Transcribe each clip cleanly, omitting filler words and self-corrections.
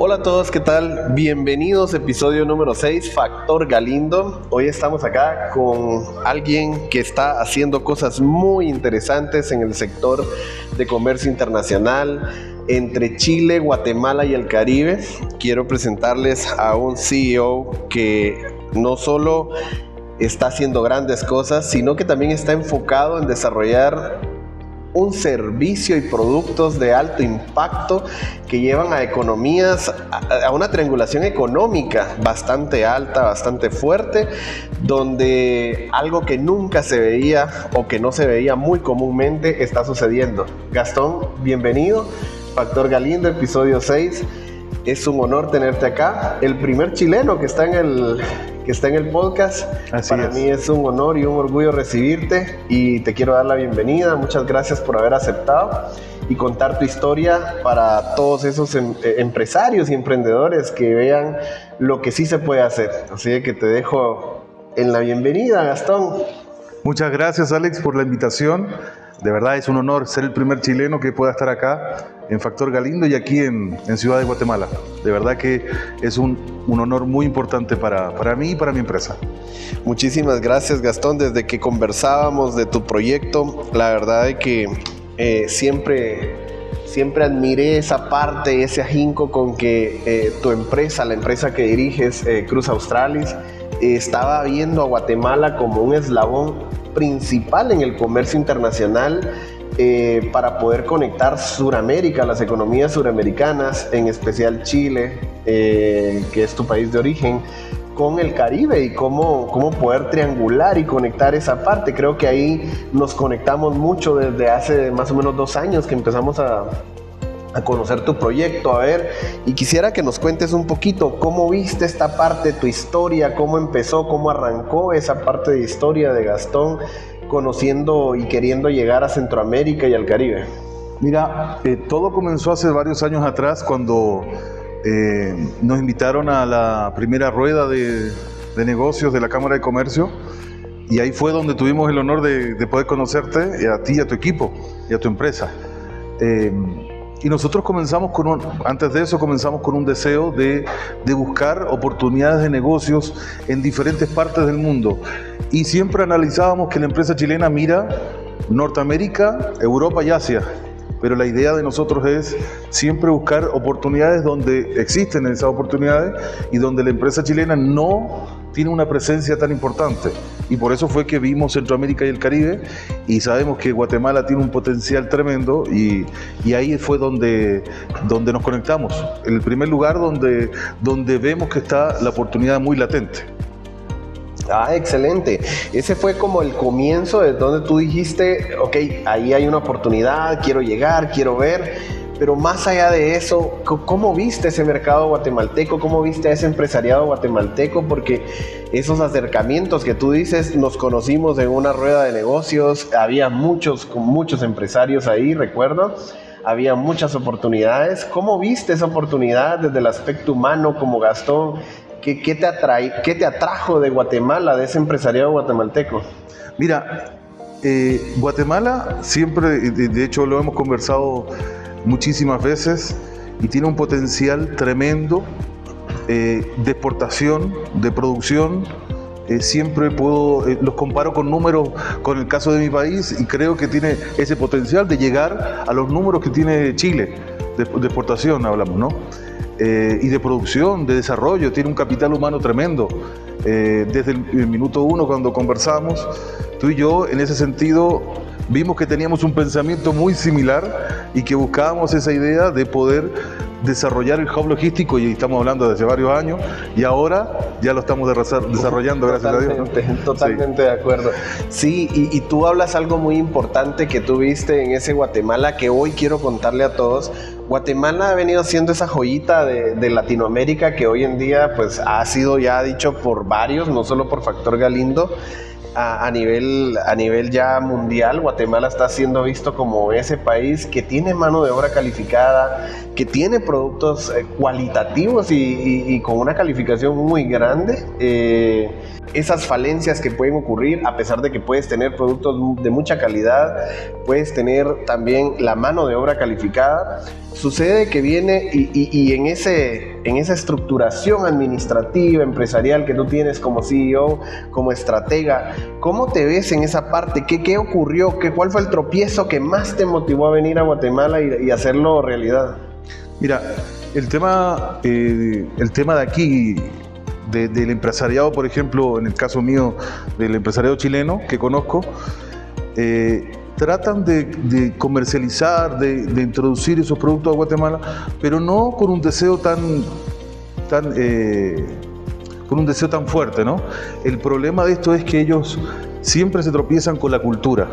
Hola a todos, ¿qué tal? Bienvenidos, episodio número 6, Factor Galindo. Hoy estamos acá con alguien que está haciendo cosas muy interesantes en el sector de comercio internacional entre Chile, Guatemala y el Caribe. Quiero presentarles a un CEO que no solo está haciendo grandes cosas, sino que también está enfocado en desarrollar un servicio y productos de alto impacto que llevan a economías, a una triangulación económica bastante alta, bastante fuerte, donde algo que nunca se veía o que no se veía muy comúnmente está sucediendo. Gastón, bienvenido, Factor Galindo, episodio 6. Es un honor tenerte acá, el primer chileno que está en el podcast. Para mí es un honor y un orgullo recibirte y te quiero dar la bienvenida. Muchas gracias por haber aceptado y contar tu historia para todos esos empresarios y emprendedores que vean lo que sí se puede hacer. Así que te dejo en la bienvenida, Gastón. Muchas gracias, Alex, por la invitación. De verdad es un honor ser el primer chileno que pueda estar acá en Factor Galindo y aquí en Ciudad de Guatemala. De verdad que es un honor muy importante para mí y para mi empresa. Muchísimas gracias, Gastón. Desde que conversábamos de tu proyecto, la verdad es que siempre admiré esa parte, ese ahínco con que tu empresa, la empresa que diriges, Cruz Australis, estaba viendo a Guatemala como un eslabón principal en el comercio internacional para poder conectar Suramérica, las economías suramericanas, en especial Chile, que es tu país de origen, con el Caribe y cómo poder triangular y conectar esa parte. Creo que ahí nos conectamos mucho desde hace más o menos 2 años que empezamos a conocer tu proyecto, y quisiera que nos cuentes un poquito cómo viste esta parte, tu historia, cómo empezó, cómo arrancó esa parte de historia de Gastón, conociendo y queriendo llegar a Centroamérica y al Caribe. Mira, todo comenzó hace varios años atrás cuando nos invitaron a la primera rueda de negocios de la Cámara de Comercio, y ahí fue donde tuvimos el honor de poder conocerte, a ti y a tu equipo y a tu empresa. Y nosotros antes de eso comenzamos con un deseo de buscar oportunidades de negocios en diferentes partes del mundo. Y siempre analizábamos que la empresa chilena mira Norteamérica, Europa y Asia. Pero la idea de nosotros es siempre buscar oportunidades donde existen esas oportunidades y donde la empresa chilena no tiene una presencia tan importante. Y por eso fue que vimos Centroamérica y el Caribe, y sabemos que Guatemala tiene un potencial tremendo, y ahí fue donde nos conectamos. En el primer lugar donde vemos que está la oportunidad muy latente. Ah, excelente. Ese fue como el comienzo de donde tú dijiste, ok, ahí hay una oportunidad, quiero llegar, quiero ver. Pero más allá de eso, ¿cómo viste ese mercado guatemalteco? ¿Cómo viste a ese empresariado guatemalteco? Porque esos acercamientos que tú dices, nos conocimos en una rueda de negocios, había muchos empresarios ahí, recuerdo, había muchas oportunidades. ¿Cómo viste esa oportunidad desde el aspecto humano como Gastón? ¿Qué te atrajo de Guatemala, de ese empresariado guatemalteco? Mira, Guatemala siempre, de hecho lo hemos conversado muchísimas veces, y tiene un potencial tremendo de exportación, de producción. Siempre los comparo con números, con el caso de mi país, y creo que tiene ese potencial de llegar a los números que tiene Chile, de exportación hablamos, ¿no? Y de producción, de desarrollo, tiene un capital humano tremendo. Desde el minuto 1 cuando conversamos, tú y yo, en ese sentido, vimos que teníamos un pensamiento muy similar y que buscábamos esa idea de poder desarrollar el hub logístico, y estamos hablando desde varios años, y ahora ya lo estamos desarrollando, gracias a Dios, ¿no? Totalmente, sí. De acuerdo. Sí, y tú hablas algo muy importante que tú viste en ese Guatemala, que hoy quiero contarle a todos. Guatemala ha venido siendo esa joyita de Latinoamérica que hoy en día pues ha sido ya dicho por varios, no solo por Factor Galindo, a nivel ya mundial, Guatemala está siendo visto como ese país que tiene mano de obra calificada, que tiene productos cualitativos y con una calificación muy grande. Esas falencias que pueden ocurrir, a pesar de que puedes tener productos de mucha calidad, puedes tener también la mano de obra calificada. Sucede que viene y en esa estructuración administrativa, empresarial que tú tienes como CEO, como estratega, ¿cómo te ves en esa parte? ¿Qué ocurrió? ¿Cuál fue el tropiezo que más te motivó a venir a Guatemala y hacerlo realidad? Mira, el tema de aquí, del empresariado, por ejemplo, en el caso mío, del empresariado chileno que conozco, tratan de comercializar, de introducir esos productos a Guatemala, pero no con un deseo tan fuerte, ¿no? El problema de esto es que ellos siempre se tropiezan con la cultura.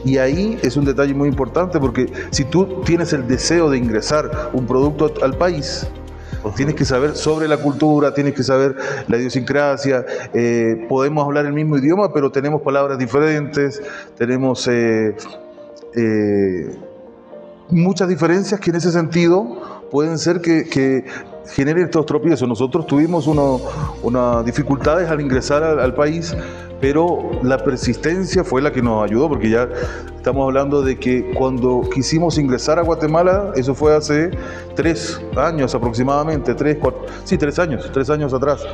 Y ahí es un detalle muy importante, porque si tú tienes el deseo de ingresar un producto al país, tienes que saber sobre la cultura, tienes que saber la idiosincrasia. Podemos hablar el mismo idioma, pero tenemos palabras diferentes, tenemos muchas diferencias que en ese sentido pueden ser que generen estos tropiezos. Nosotros tuvimos unas dificultades al ingresar al país, pero la persistencia fue la que nos ayudó, porque ya estamos hablando de que cuando quisimos ingresar a Guatemala, eso fue hace 3 años aproximadamente, 3 años atrás.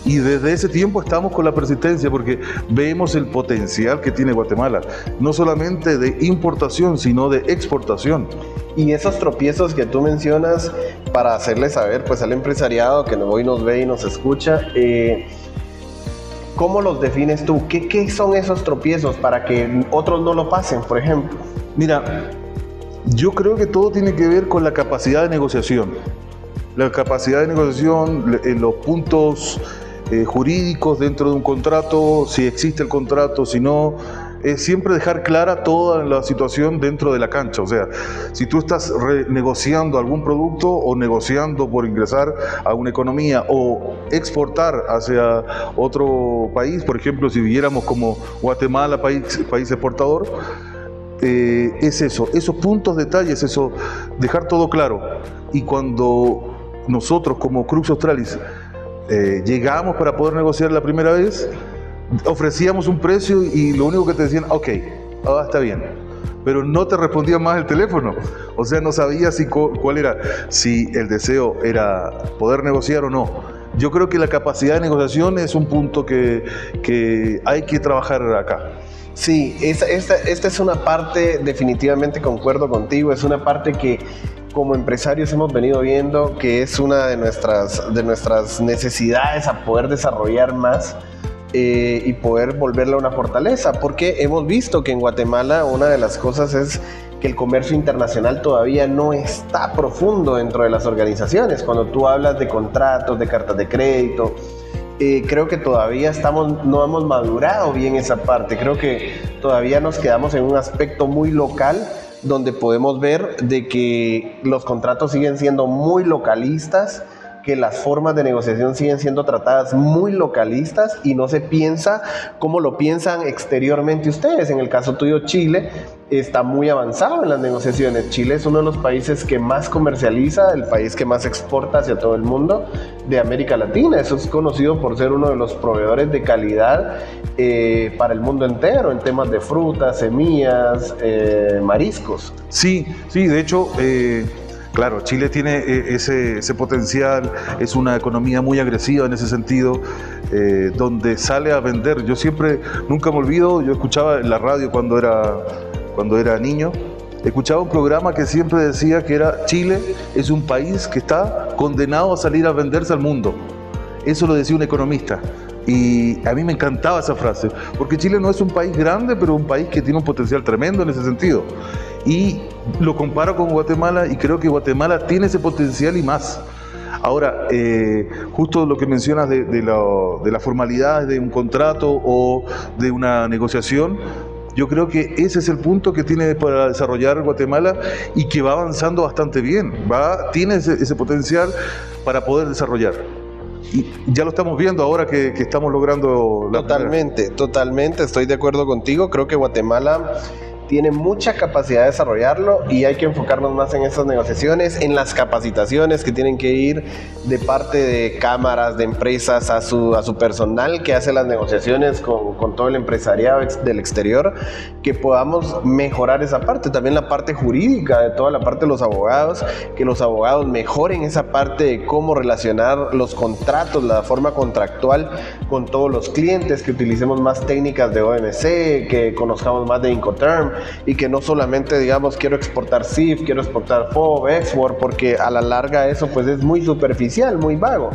Y desde ese tiempo estamos con la persistencia, porque vemos el potencial que tiene Guatemala, no solamente de importación, sino de exportación. Y esos tropiezos que tú mencionas, para hacerle saber pues al empresariado que hoy nos ve y nos escucha, ¿cómo los defines tú? ¿Qué son esos tropiezos para que otros no lo pasen, por ejemplo? Mira, yo creo que todo tiene que ver con la capacidad de negociación. La capacidad de negociación, los puntos jurídicos dentro de un contrato, si existe el contrato, si no, es siempre dejar clara toda la situación dentro de la cancha. O sea, si tú estás renegociando algún producto o negociando por ingresar a una economía o exportar hacia otro país, por ejemplo, si viéramos como Guatemala, país exportador, es eso, esos puntos, detalles, eso, dejar todo claro. Y cuando nosotros como Crux Australis llegamos para poder negociar la primera vez, ofrecíamos un precio y lo único que te decían, ok, está bien, pero no te respondía más el teléfono. O sea, no sabía cuál era, si el deseo era poder negociar o no. Yo creo que la capacidad de negociación es un punto que hay que trabajar acá. Sí, esta es una parte, definitivamente concuerdo contigo, es una parte que como empresarios hemos venido viendo que es una de nuestras necesidades a poder desarrollar más y poder volverla una fortaleza, porque hemos visto que en Guatemala una de las cosas es que el comercio internacional todavía no está profundo dentro de las organizaciones. Cuando tú hablas de contratos, de cartas de crédito, creo que todavía no hemos madurado bien esa parte. Creo que todavía nos quedamos en un aspecto muy local, donde podemos ver de que los contratos siguen siendo muy localistas, que las formas de negociación siguen siendo tratadas muy localistas y no se piensa como lo piensan exteriormente ustedes. En el caso tuyo, Chile está muy avanzado en las negociaciones. Chile es uno de los países que más comercializa, el país que más exporta hacia todo el mundo de América Latina. Eso es conocido por ser uno de los proveedores de calidad para el mundo entero en temas de frutas, semillas, mariscos. Sí, de hecho, claro, Chile tiene ese potencial, es una economía muy agresiva en ese sentido, donde sale a vender. Yo nunca me olvido, yo escuchaba en la radio cuando era niño, escuchaba un programa que siempre decía que Chile es un país que está condenado a salir a venderse al mundo. Eso lo decía un economista. Y a mí me encantaba esa frase, porque Chile no es un país grande, pero un país que tiene un potencial tremendo en ese sentido. Y lo comparo con Guatemala y creo que Guatemala tiene ese potencial y más. Ahora, justo lo que mencionas de la formalidad de un contrato o de una negociación, yo creo que ese es el punto que tiene para desarrollar Guatemala y que va avanzando bastante bien. Tiene ese potencial para poder desarrollar. y ya lo estamos viendo ahora que estamos logrando la Totalmente, estoy de acuerdo contigo. Creo que Guatemala tiene mucha capacidad de desarrollarlo y hay que enfocarnos más en estas negociaciones, en las capacitaciones que tienen que ir de parte de cámaras, de empresas, a su personal que hace las negociaciones con todo el empresariado del exterior, que podamos mejorar esa parte, también la parte jurídica de toda la parte de los abogados, que los abogados mejoren esa parte de cómo relacionar los contratos, la forma contractual con todos los clientes, que utilicemos más técnicas de OMC, que conozcamos más de Incoterm, y que no solamente digamos quiero exportar CIF, quiero exportar FOB, Export, porque a la larga eso pues es muy superficial, muy vago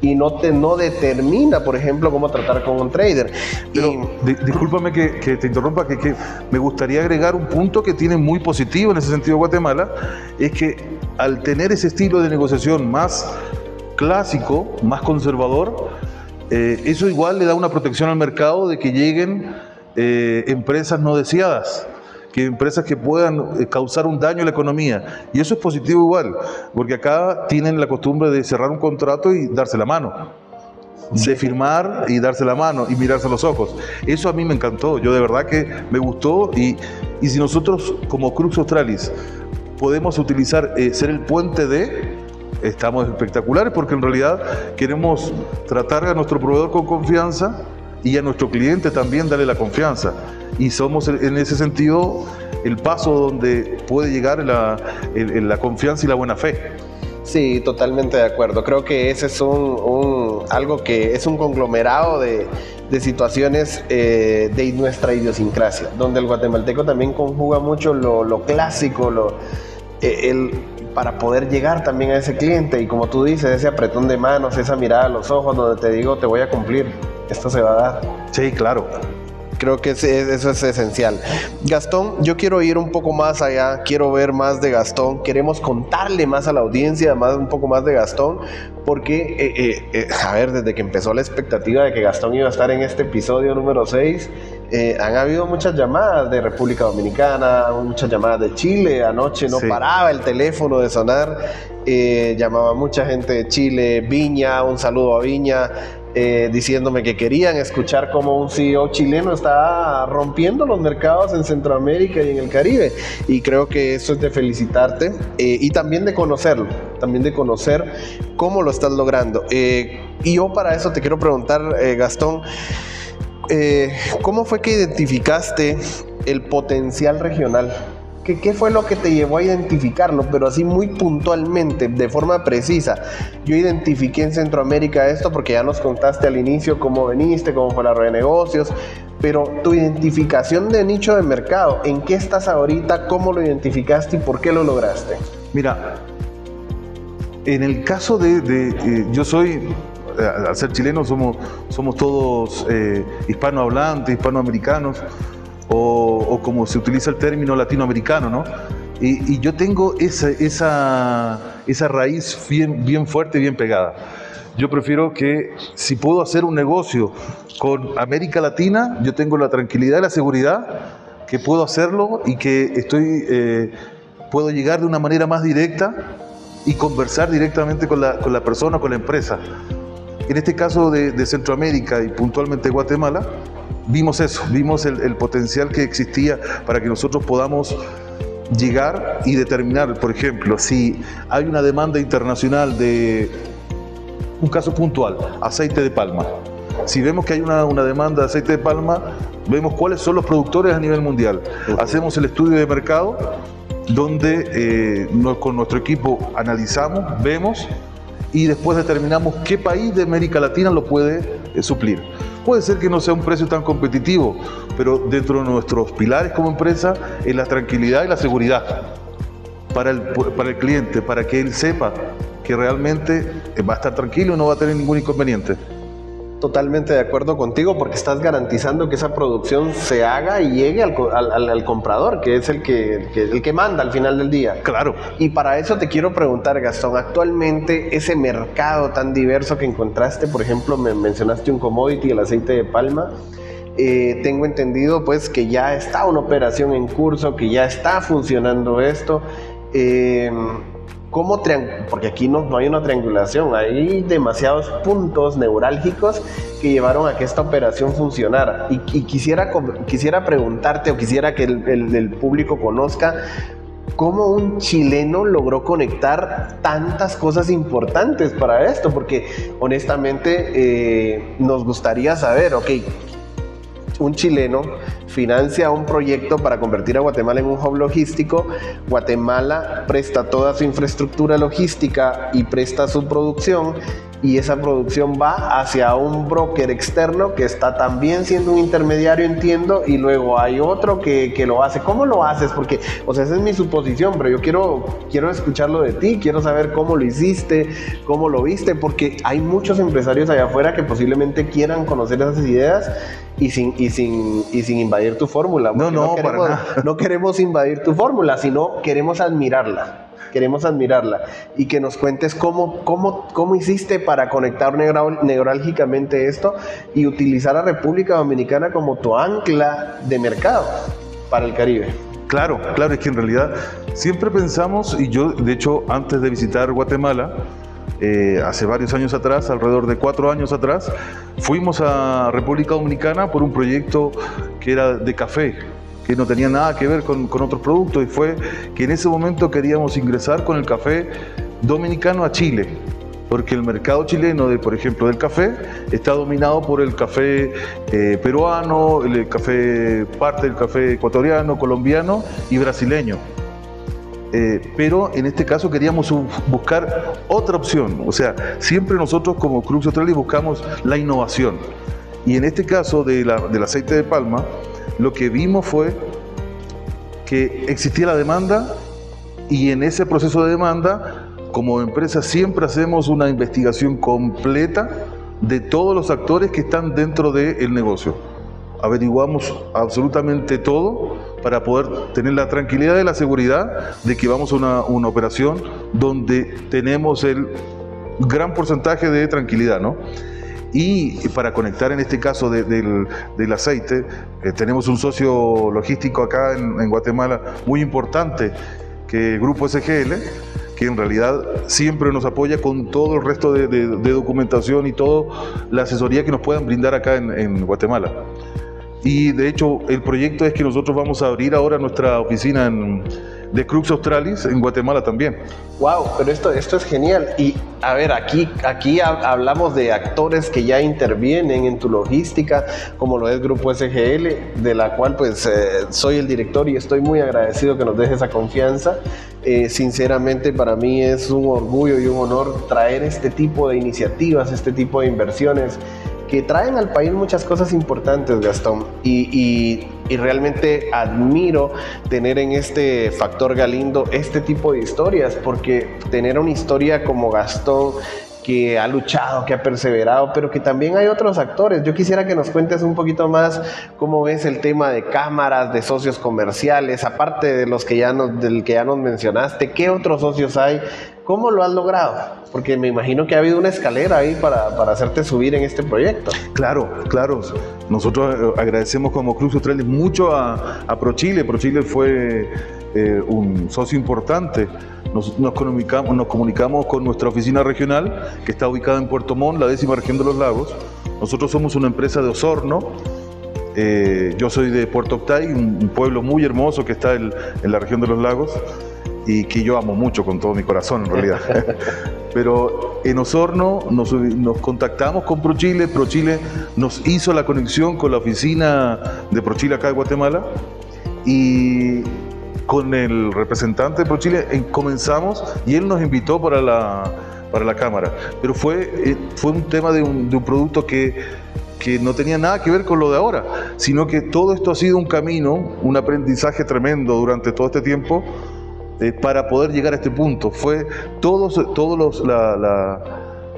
y no determina, por ejemplo, cómo tratar con un trader. Pero discúlpame que te interrumpa, que me gustaría agregar un punto que tiene muy positivo en ese sentido Guatemala, es que al tener ese estilo de negociación más clásico, más conservador, eso igual le da una protección al mercado de que lleguen empresas no deseadas, que empresas que puedan causar un daño a la economía, y eso es positivo igual, porque acá tienen la costumbre de cerrar un contrato y darse la mano, de firmar y darse la mano y mirarse a los ojos. Eso a mí me encantó, yo de verdad que me gustó, y si nosotros como Crux Australis podemos utilizar, ser el puente estamos espectaculares, porque en realidad queremos tratar a nuestro proveedor con confianza y a nuestro cliente también darle la confianza, y somos en ese sentido el paso donde puede llegar la confianza y la buena fe. Sí, totalmente de acuerdo. Creo que ese es algo que es un conglomerado de situaciones de nuestra idiosincrasia, donde el guatemalteco también conjuga mucho lo clásico, para poder llegar también a ese cliente, y como tú dices, ese apretón de manos, esa mirada a los ojos donde te digo, te voy a cumplir, esto se va a dar. Sí, claro. Creo que eso es esencial. Gastón, yo quiero ir un poco más allá, quiero ver más de Gastón, queremos contarle más a la audiencia, un poco más de Gastón, porque, desde que empezó la expectativa de que Gastón iba a estar en este episodio número 6, han habido muchas llamadas de República Dominicana, muchas llamadas de Chile, anoche no paraba el teléfono de sonar, llamaba mucha gente de Chile, Viña, un saludo a Viña, diciéndome que querían escuchar cómo un CEO chileno está rompiendo los mercados en Centroamérica y en el Caribe, y creo que eso es de felicitarte, y también de conocerlo, también de conocer cómo lo estás logrando, y yo para eso te quiero preguntar, Gastón, ¿cómo fue que identificaste el potencial regional? ¿Qué fue lo que te llevó a identificarlo? Pero así muy puntualmente, de forma precisa. Yo identifiqué en Centroamérica esto porque ya nos contaste al inicio cómo veniste, cómo fue la red de negocios, pero tu identificación de nicho de mercado, ¿en qué estás ahorita? ¿Cómo lo identificaste y por qué lo lograste? Mira, en el caso yo soy, al ser chileno somos todos hispanohablantes, hispanoamericanos, o como se utiliza el término latinoamericano, ¿no? Y yo tengo esa raíz bien fuerte, bien pegada. Yo prefiero que si puedo hacer un negocio con América Latina, yo tengo la tranquilidad y la seguridad que puedo hacerlo y que puedo llegar de una manera más directa y conversar directamente con la persona, con la empresa. En este caso de Centroamérica y puntualmente Guatemala, vimos eso, vimos el potencial que existía para que nosotros podamos llegar y determinar, por ejemplo, si hay una demanda internacional de un caso puntual, aceite de palma. Si vemos que hay una demanda de aceite de palma, vemos cuáles son los productores a nivel mundial. Hacemos el estudio de mercado donde con nuestro equipo analizamos, vemos y después determinamos qué país de América Latina lo puede suplir. Puede ser que no sea un precio tan competitivo, pero dentro de nuestros pilares como empresa es la tranquilidad y la seguridad para el cliente, para que él sepa que realmente va a estar tranquilo y no va a tener ningún inconveniente. Totalmente de acuerdo contigo, porque estás garantizando que esa producción se haga y llegue al comprador, que es el que manda al final del día. Claro. Y para eso te quiero preguntar, Gastón, actualmente ese mercado tan diverso que encontraste, por ejemplo, me mencionaste un commodity, el aceite de palma, tengo entendido pues que ya está una operación en curso, que ya está funcionando esto. porque aquí no hay una triangulación, hay demasiados puntos neurálgicos que llevaron a que esta operación funcionara. Y quisiera preguntarte, o quisiera que el público conozca, ¿cómo un chileno logró conectar tantas cosas importantes para esto? Porque honestamente nos gustaría saber, ok, un chileno financia un proyecto para convertir a Guatemala en un hub logístico. Guatemala presta toda su infraestructura logística y presta su producción, y esa producción va hacia un broker externo que está también siendo un intermediario, entiendo, y luego hay otro que lo hace. ¿Cómo lo haces? Porque, o sea, esa es mi suposición, pero yo quiero escucharlo de ti, quiero saber cómo lo hiciste, cómo lo viste, porque hay muchos empresarios allá afuera que posiblemente quieran conocer esas ideas y sin invadir tu fórmula. Para nada. No queremos invadir tu fórmula, sino queremos admirarla. Y que nos cuentes cómo hiciste para conectar neurálgicamente esto y utilizar a República Dominicana como tu ancla de mercado para el Caribe. Claro, es que en realidad siempre pensamos, y yo de hecho antes de visitar Guatemala, hace varios años atrás, alrededor de 4 años atrás, fuimos a República Dominicana por un proyecto que era de café, que no tenía nada que ver con otros productos, y fue que en ese momento queríamos ingresar con el café dominicano a Chile, porque el mercado chileno, por ejemplo, del café, está dominado por el café peruano, parte del café ecuatoriano, colombiano y brasileño. Pero en este caso queríamos buscar otra opción, o sea, siempre nosotros como Crux Australis buscamos la innovación, y en este caso del aceite de palma, lo que vimos fue que existía la demanda, y en ese proceso de demanda, como empresa siempre hacemos una investigación completa de todos los actores que están dentro del negocio. Averiguamos absolutamente todo para poder tener la tranquilidad y la seguridad de que vamos a una operación donde tenemos el gran porcentaje de tranquilidad, ¿no? Y para conectar en este caso del aceite, tenemos un socio logístico acá en Guatemala muy importante, que es Grupo SGL, que en realidad siempre nos apoya con todo el resto de documentación y toda la asesoría que nos puedan brindar acá en Guatemala. Y de hecho el proyecto es que nosotros vamos a abrir ahora nuestra oficina de Crux Australis en Guatemala también. Wow, pero esto es genial. Y a ver, aquí hablamos de actores que ya intervienen en tu logística, como lo es Grupo SGL, de la cual pues soy el director y estoy muy agradecido que nos deje esa confianza. Sinceramente para mí es un orgullo y un honor traer este tipo de iniciativas, este tipo de inversiones que traen al país muchas cosas importantes, Gastón, y realmente admiro tener en este Factor Galindo este tipo de historias, porque tener una historia como Gastón, que ha luchado, que ha perseverado, pero que también hay otros actores. Yo quisiera que nos cuentes un poquito más cómo ves el tema de cámaras, de socios comerciales, aparte de del que ya nos mencionaste, ¿qué otros socios hay? ¿Cómo lo has logrado? Porque me imagino que ha habido una escalera ahí para hacerte subir en este proyecto. Claro. Nosotros agradecemos como Crux Australis mucho a ProChile. ProChile fue un socio importante. Nos comunicamos con nuestra oficina regional, que está ubicada en Puerto Montt, la 10ª región de los lagos. Nosotros somos una empresa de Osorno. Yo soy de Puerto Octay, un pueblo muy hermoso que está en la región de los lagos, y que yo amo mucho con todo mi corazón en realidad. Pero en Osorno nos contactamos con ProChile. ProChile nos hizo la conexión con la oficina de ProChile acá de Guatemala, y con el representante de ProChile comenzamos, y él nos invitó para la cámara. Pero fue un tema de un producto que no tenía nada que ver con lo de ahora, sino que todo esto ha sido un camino, un aprendizaje tremendo durante todo este tiempo, para poder llegar a este punto. Fue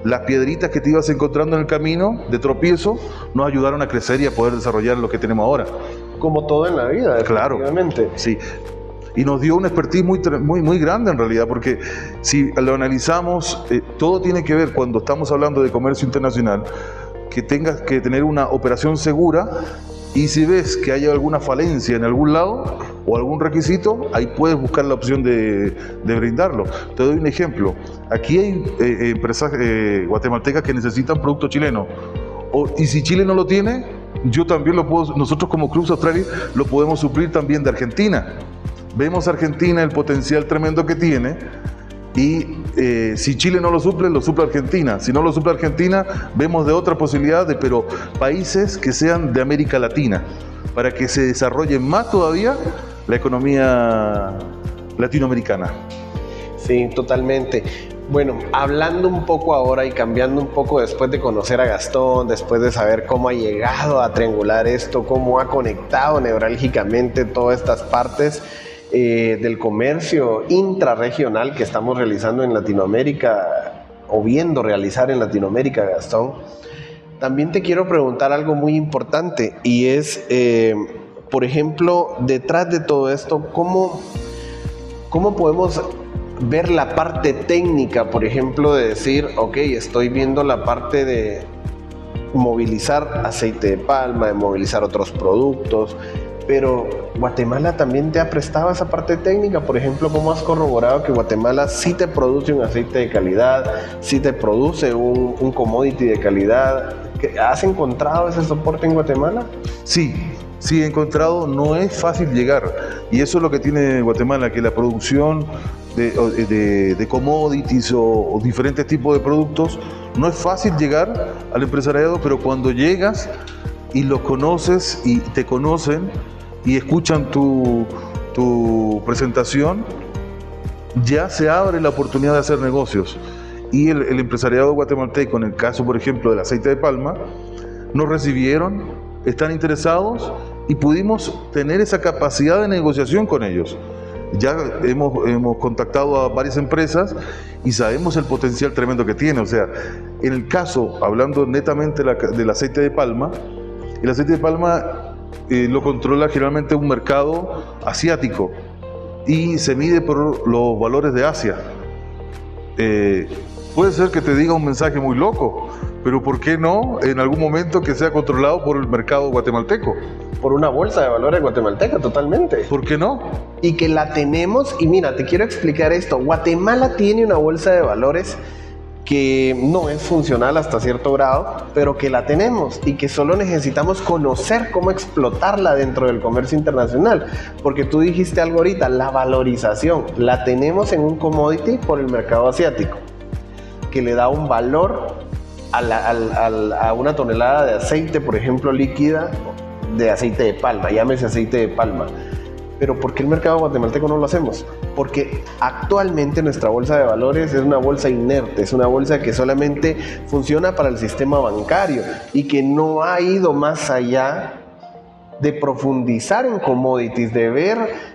las piedritas que te ibas encontrando en el camino de tropiezo nos ayudaron a crecer y a poder desarrollar lo que tenemos ahora. Como todo en la vida, definitivamente. Claro, sí. Y nos dio una expertise muy grande en realidad, porque si lo analizamos, todo tiene que ver, cuando estamos hablando de comercio internacional, que tengas que tener una operación segura, y si ves que hay alguna falencia en algún lado, o algún requisito, ahí puedes buscar la opción de brindarlo. Te doy un ejemplo. Aquí hay empresas guatemaltecas que necesitan producto chileno. Y si Chile no lo tiene, yo también lo puedo, nosotros como Crux Australis lo podemos suplir también de Argentina. Vemos Argentina el potencial tremendo que tiene y si Chile no lo suple Argentina. Si no lo suple Argentina, vemos de otra posibilidad, pero países que sean de América Latina, para que se desarrolle más todavía la economía latinoamericana. Sí, totalmente. Bueno, hablando un poco ahora y cambiando un poco después de conocer a Gastón, después de saber cómo ha llegado a triangular esto, cómo ha conectado neurálgicamente todas estas partes del comercio intrarregional que estamos realizando en Latinoamérica o viendo realizar en Latinoamérica, Gastón, también te quiero preguntar algo muy importante y es, por ejemplo, detrás de todo esto, ¿cómo podemos ver la parte técnica, por ejemplo, de decir, ok, estoy viendo la parte de movilizar aceite de palma, de movilizar otros productos, pero Guatemala también te ha prestado esa parte técnica? Por ejemplo, ¿cómo has corroborado que Guatemala sí te produce un aceite de calidad, sí te produce un commodity de calidad? ¿Has encontrado ese soporte en Guatemala? Sí he encontrado. No es fácil llegar, y eso es lo que tiene Guatemala, que la producción de commodities o diferentes tipos de productos, no es fácil llegar al empresariado, pero cuando llegas y los conoces y te conocen y escuchan tu presentación, ya se abre la oportunidad de hacer negocios. Y el empresariado guatemalteco, en el caso, por ejemplo, del aceite de palma, nos recibieron, están interesados y pudimos tener esa capacidad de negociación con ellos. Ya hemos contactado a varias empresas y sabemos el potencial tremendo que tiene. O sea, en el caso, hablando netamente del aceite de palma, el aceite de palma lo controla generalmente un mercado asiático y se mide por los valores de Asia. Puede ser que te diga un mensaje muy loco, pero ¿por qué no en algún momento que sea controlado por el mercado guatemalteco? Por una bolsa de valores guatemalteca, totalmente. ¿Por qué no? Y que la tenemos, y mira, te quiero explicar esto. Guatemala tiene una bolsa de valores que no es funcional hasta cierto grado, pero que la tenemos y que solo necesitamos conocer cómo explotarla dentro del comercio internacional. Porque tú dijiste algo ahorita, la valorización. La tenemos en un commodity por el mercado asiático, que le da un valor a una tonelada de aceite, por ejemplo, líquida, de aceite de palma, llámese aceite de palma. Pero ¿por qué el mercado guatemalteco no lo hacemos? Porque actualmente nuestra bolsa de valores es una bolsa inerte, es una bolsa que solamente funciona para el sistema bancario y que no ha ido más allá de profundizar en commodities, de ver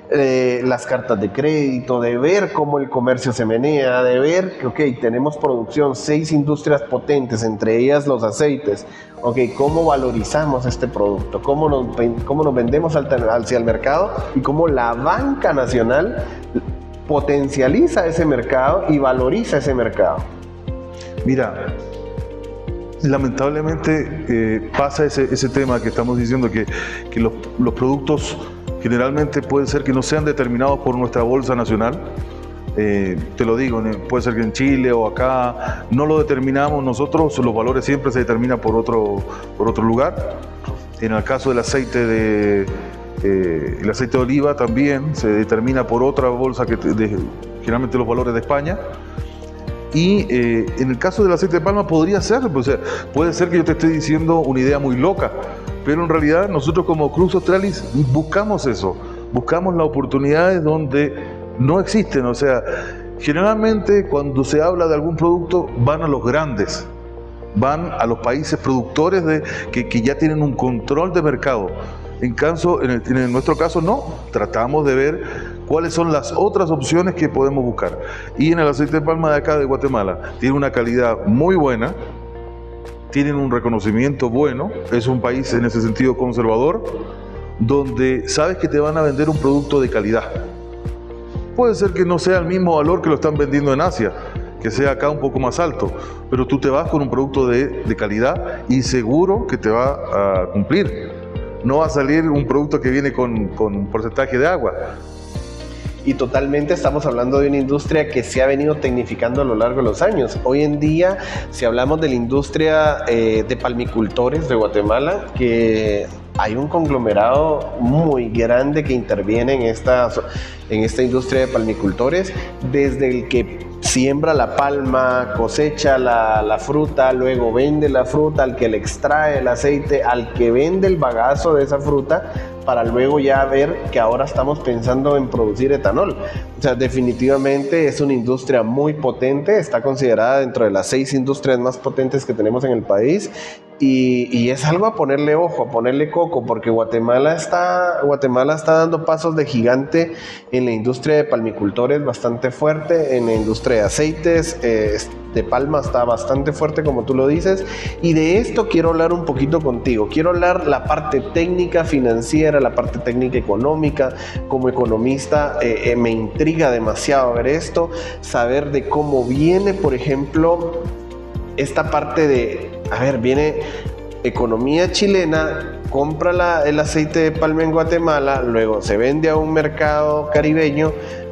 las cartas de crédito, de ver cómo el comercio se menea, de ver que, ok, tenemos producción, 6 industrias potentes, entre ellas los aceites, ok, cómo valorizamos este producto, cómo nos vendemos hacia el mercado y cómo la banca nacional potencializa ese mercado y valoriza ese mercado. Mira, lamentablemente pasa ese tema que estamos diciendo, que los productos generalmente pueden ser que no sean determinados por nuestra bolsa nacional. Te lo digo, puede ser que en Chile o acá no lo determinamos nosotros, los valores siempre se determinan por otro lugar. En el caso del aceite el aceite de oliva también se determina por otra bolsa generalmente los valores de España. Y en el caso del aceite de palma podría ser, o sea, puede ser que yo te esté diciendo una idea muy loca, pero en realidad nosotros como Crux Australis buscamos eso, buscamos las oportunidades donde no existen. O sea, generalmente cuando se habla de algún producto van a los grandes, van a los países productores que ya tienen un control de mercado. En nuestro caso no, tratamos de ver cuáles son las otras opciones que podemos buscar. Y en el aceite de palma de acá de Guatemala tiene una calidad muy buena, tienen un reconocimiento bueno, es un país en ese sentido conservador, donde sabes que te van a vender un producto de calidad. Puede ser que no sea el mismo valor que lo están vendiendo en Asia, que sea acá un poco más alto, pero tú te vas con un producto de calidad y seguro que te va a cumplir. no va a salir un producto que viene con porcentaje de agua. Y totalmente estamos hablando de una industria que se ha venido tecnificando a lo largo de los años. Hoy en día, si hablamos de la industria de palmicultores de Guatemala, que hay un conglomerado muy grande que interviene en esta industria de palmicultores, desde el que siembra la palma, cosecha la fruta, luego vende la fruta, al que le extrae el aceite, al que vende el bagazo de esa fruta, para luego ya ver que ahora estamos pensando en producir etanol. O sea, definitivamente es una industria muy potente, está considerada dentro de las 6 industrias más potentes que tenemos en el país, y es algo a ponerle ojo, a ponerle coco, porque Guatemala está dando pasos de gigante en la industria de palmicultores, bastante fuerte, en la industria de aceites, de palma está bastante fuerte, como tú lo dices, y de esto quiero hablar un poquito contigo. Quiero hablar la parte técnica financiera, la parte técnica económica. Como economista me intriga demasiado ver esto, saber de cómo viene, por ejemplo, esta parte de, viene economía chilena, compra el aceite de palma en Guatemala, luego se vende a un mercado caribeño,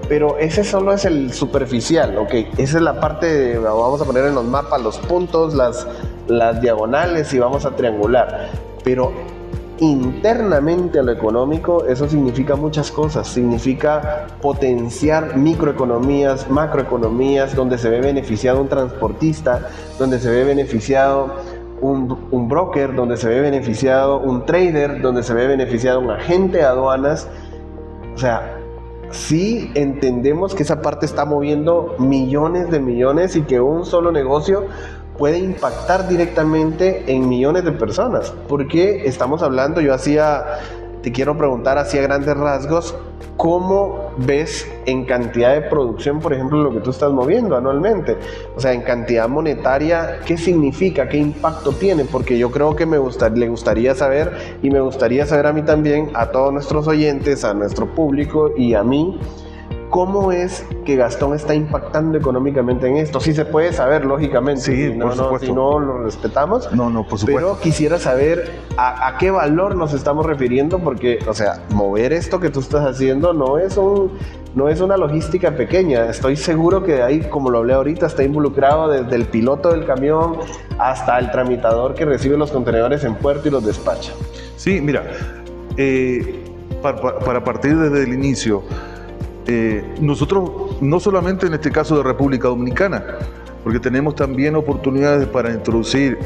pero ese solo es el superficial, ¿ok? Esa es la parte vamos a poner en los mapas los puntos, las diagonales, y vamos a triangular, pero internamente a lo económico eso significa muchas cosas. Significa potenciar microeconomías, macroeconomías, donde se ve beneficiado un transportista, donde se ve beneficiado un broker, donde se ve beneficiado un trader, donde se ve beneficiado un agente de aduanas. O sea, sí entendemos que esa parte está moviendo millones de millones y que un solo negocio puede impactar directamente en millones de personas, porque estamos hablando, te quiero preguntar así a grandes rasgos, ¿cómo ves en cantidad de producción, por ejemplo, lo que tú estás moviendo anualmente? O sea, en cantidad monetaria, ¿qué significa? ¿Qué impacto tiene? Porque yo creo que le gustaría saber, y me gustaría saber a mí también, a todos nuestros oyentes, a nuestro público y a mí, ¿cómo es que Gastón está impactando económicamente en esto? Sí se puede saber, lógicamente. Sí, por supuesto. Si no lo respetamos. No, por supuesto. Pero quisiera saber a qué valor nos estamos refiriendo, porque, o sea, mover esto que tú estás haciendo no es una logística pequeña. Estoy seguro que de ahí, como lo hablé ahorita, está involucrado desde el piloto del camión hasta el tramitador que recibe los contenedores en puerto y los despacha. Sí, mira, para partir desde el inicio, nosotros, no solamente en este caso de República Dominicana, porque tenemos también oportunidades para introducir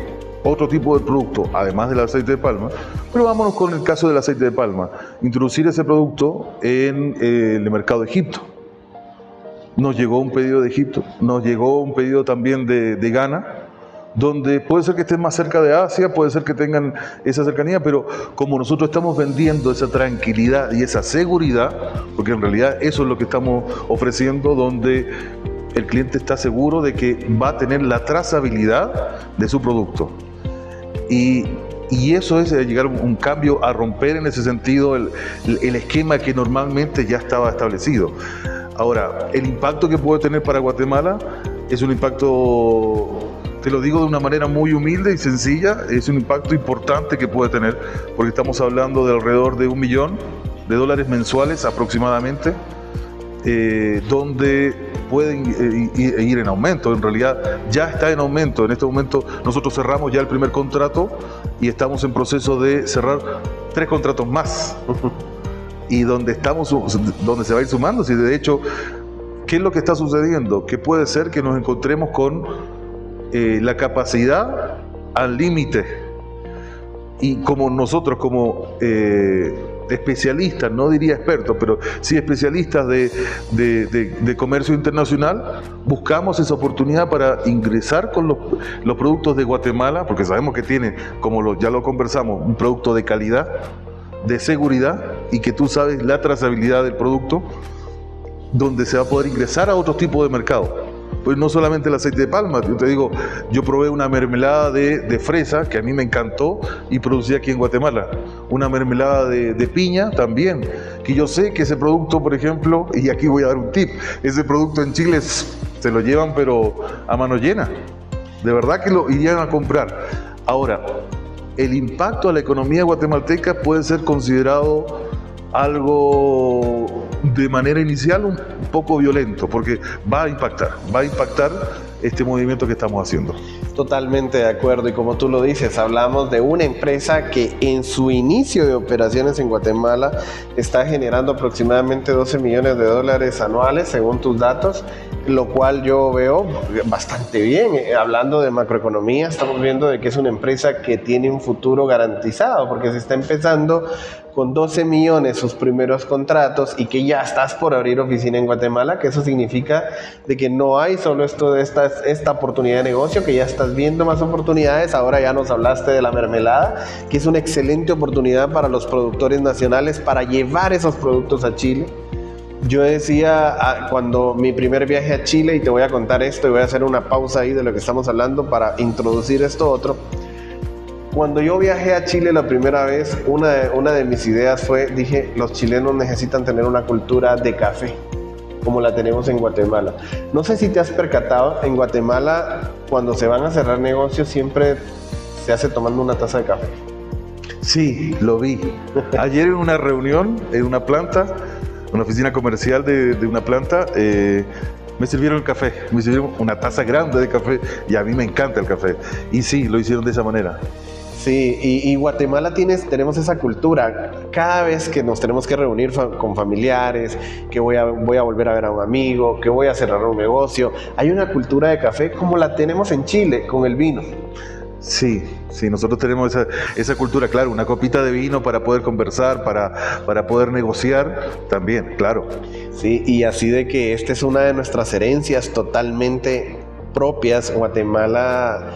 otro tipo de producto, además del aceite de palma, pero vámonos con el caso del aceite de palma, introducir ese producto en el mercado de Egipto. Nos llegó un pedido de Egipto, nos llegó un pedido también de Ghana, donde puede ser que estén más cerca de Asia, puede ser que tengan esa cercanía, pero como nosotros estamos vendiendo esa tranquilidad y esa seguridad, porque en realidad eso es lo que estamos ofreciendo, donde el cliente está seguro de que va a tener la trazabilidad de su producto. Y eso es llegar a un cambio, a romper en ese sentido el esquema que normalmente ya estaba establecido. Ahora, el impacto que puede tener para Guatemala es un impacto, te lo digo de una manera muy humilde y sencilla, es un impacto importante que puede tener, porque estamos hablando de alrededor de $1 millón mensuales aproximadamente, donde pueden ir en aumento. En realidad ya está en aumento. En este momento nosotros cerramos ya el primer contrato y estamos en proceso de cerrar 3 contratos más. Y donde se va a ir sumando. Si de hecho, ¿qué es lo que está sucediendo? Que puede ser que nos encontremos con la capacidad al límite, y como nosotros como especialistas, no diría expertos, pero sí especialistas de comercio internacional, buscamos esa oportunidad para ingresar con los productos de Guatemala, porque sabemos que tiene, como ya lo conversamos, un producto de calidad, de seguridad, y que tú sabes la trazabilidad del producto, donde se va a poder ingresar a otro tipo de mercado. Pues no solamente el aceite de palma, yo te digo, yo probé una mermelada de fresa que a mí me encantó y producí aquí en Guatemala, una mermelada de piña también, que yo sé que ese producto, por ejemplo, y aquí voy a dar un tip, ese producto en Chile se lo llevan pero a mano llena, de verdad que lo irían a comprar. Ahora, el impacto a la economía guatemalteca puede ser considerado algo de manera inicial un poco violento, porque va a impactar este movimiento que estamos haciendo. Totalmente de acuerdo, y como tú lo dices, hablamos de una empresa que en su inicio de operaciones en Guatemala está generando aproximadamente $12 millones anuales, según tus datos, lo cual yo veo bastante bien. Hablando de macroeconomía, estamos viendo de que es una empresa que tiene un futuro garantizado, porque se está empezando con 12 millones sus primeros contratos y que ya estás por abrir oficina en Guatemala, que eso significa de que no hay solo esta oportunidad de negocio, que ya estás viendo más oportunidades. Ahora ya nos hablaste de la mermelada, que es una excelente oportunidad para los productores nacionales para llevar esos productos a Chile. Yo decía cuando mi primer viaje a Chile, y te voy a contar esto y voy a hacer una pausa ahí de lo que estamos hablando para introducir esto otro. Cuando yo viajé a Chile la primera vez, una de mis ideas dije, los chilenos necesitan tener una cultura de café, como la tenemos en Guatemala. No sé si te has percatado, en Guatemala, cuando se van a cerrar negocios, siempre se hace tomando una taza de café. Sí, lo vi. Ayer en una reunión, en una planta, una oficina comercial de una planta, me sirvieron el café, me sirvieron una taza grande de café, y a mí me encanta el café. Y sí, lo hicieron de esa manera. Sí, y Guatemala tenemos esa cultura. Cada vez que nos tenemos que reunir con familiares, que voy a volver a ver a un amigo, que voy a cerrar un negocio, hay una cultura de café como la tenemos en Chile con el vino. Sí, nosotros tenemos esa cultura, claro, una copita de vino para poder conversar, para poder negociar también, claro. Sí, y así de que esta es una de nuestras herencias totalmente propias. Guatemala,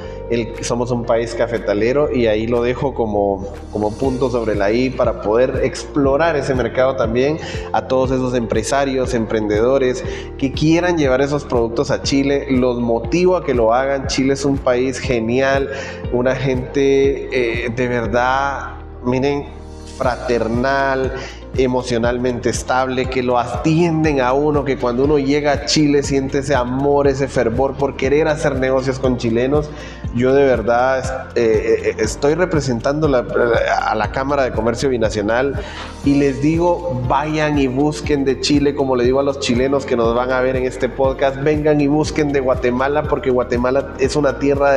somos un país cafetalero, y ahí lo dejo como punto sobre la I para poder explorar ese mercado también a todos esos empresarios, emprendedores que quieran llevar esos productos a Chile. Los motivo a que lo hagan. Chile es un país genial, una gente de verdad, miren, fraternal, emocionalmente estable, que lo atienden a uno, que cuando uno llega a Chile siente ese amor, ese fervor por querer hacer negocios con chilenos. Yo de verdad estoy representando a la Cámara de Comercio Binacional, y les digo, vayan y busquen de Chile, como le digo a los chilenos que nos van a ver en este podcast, vengan y busquen de Guatemala, porque Guatemala es una tierra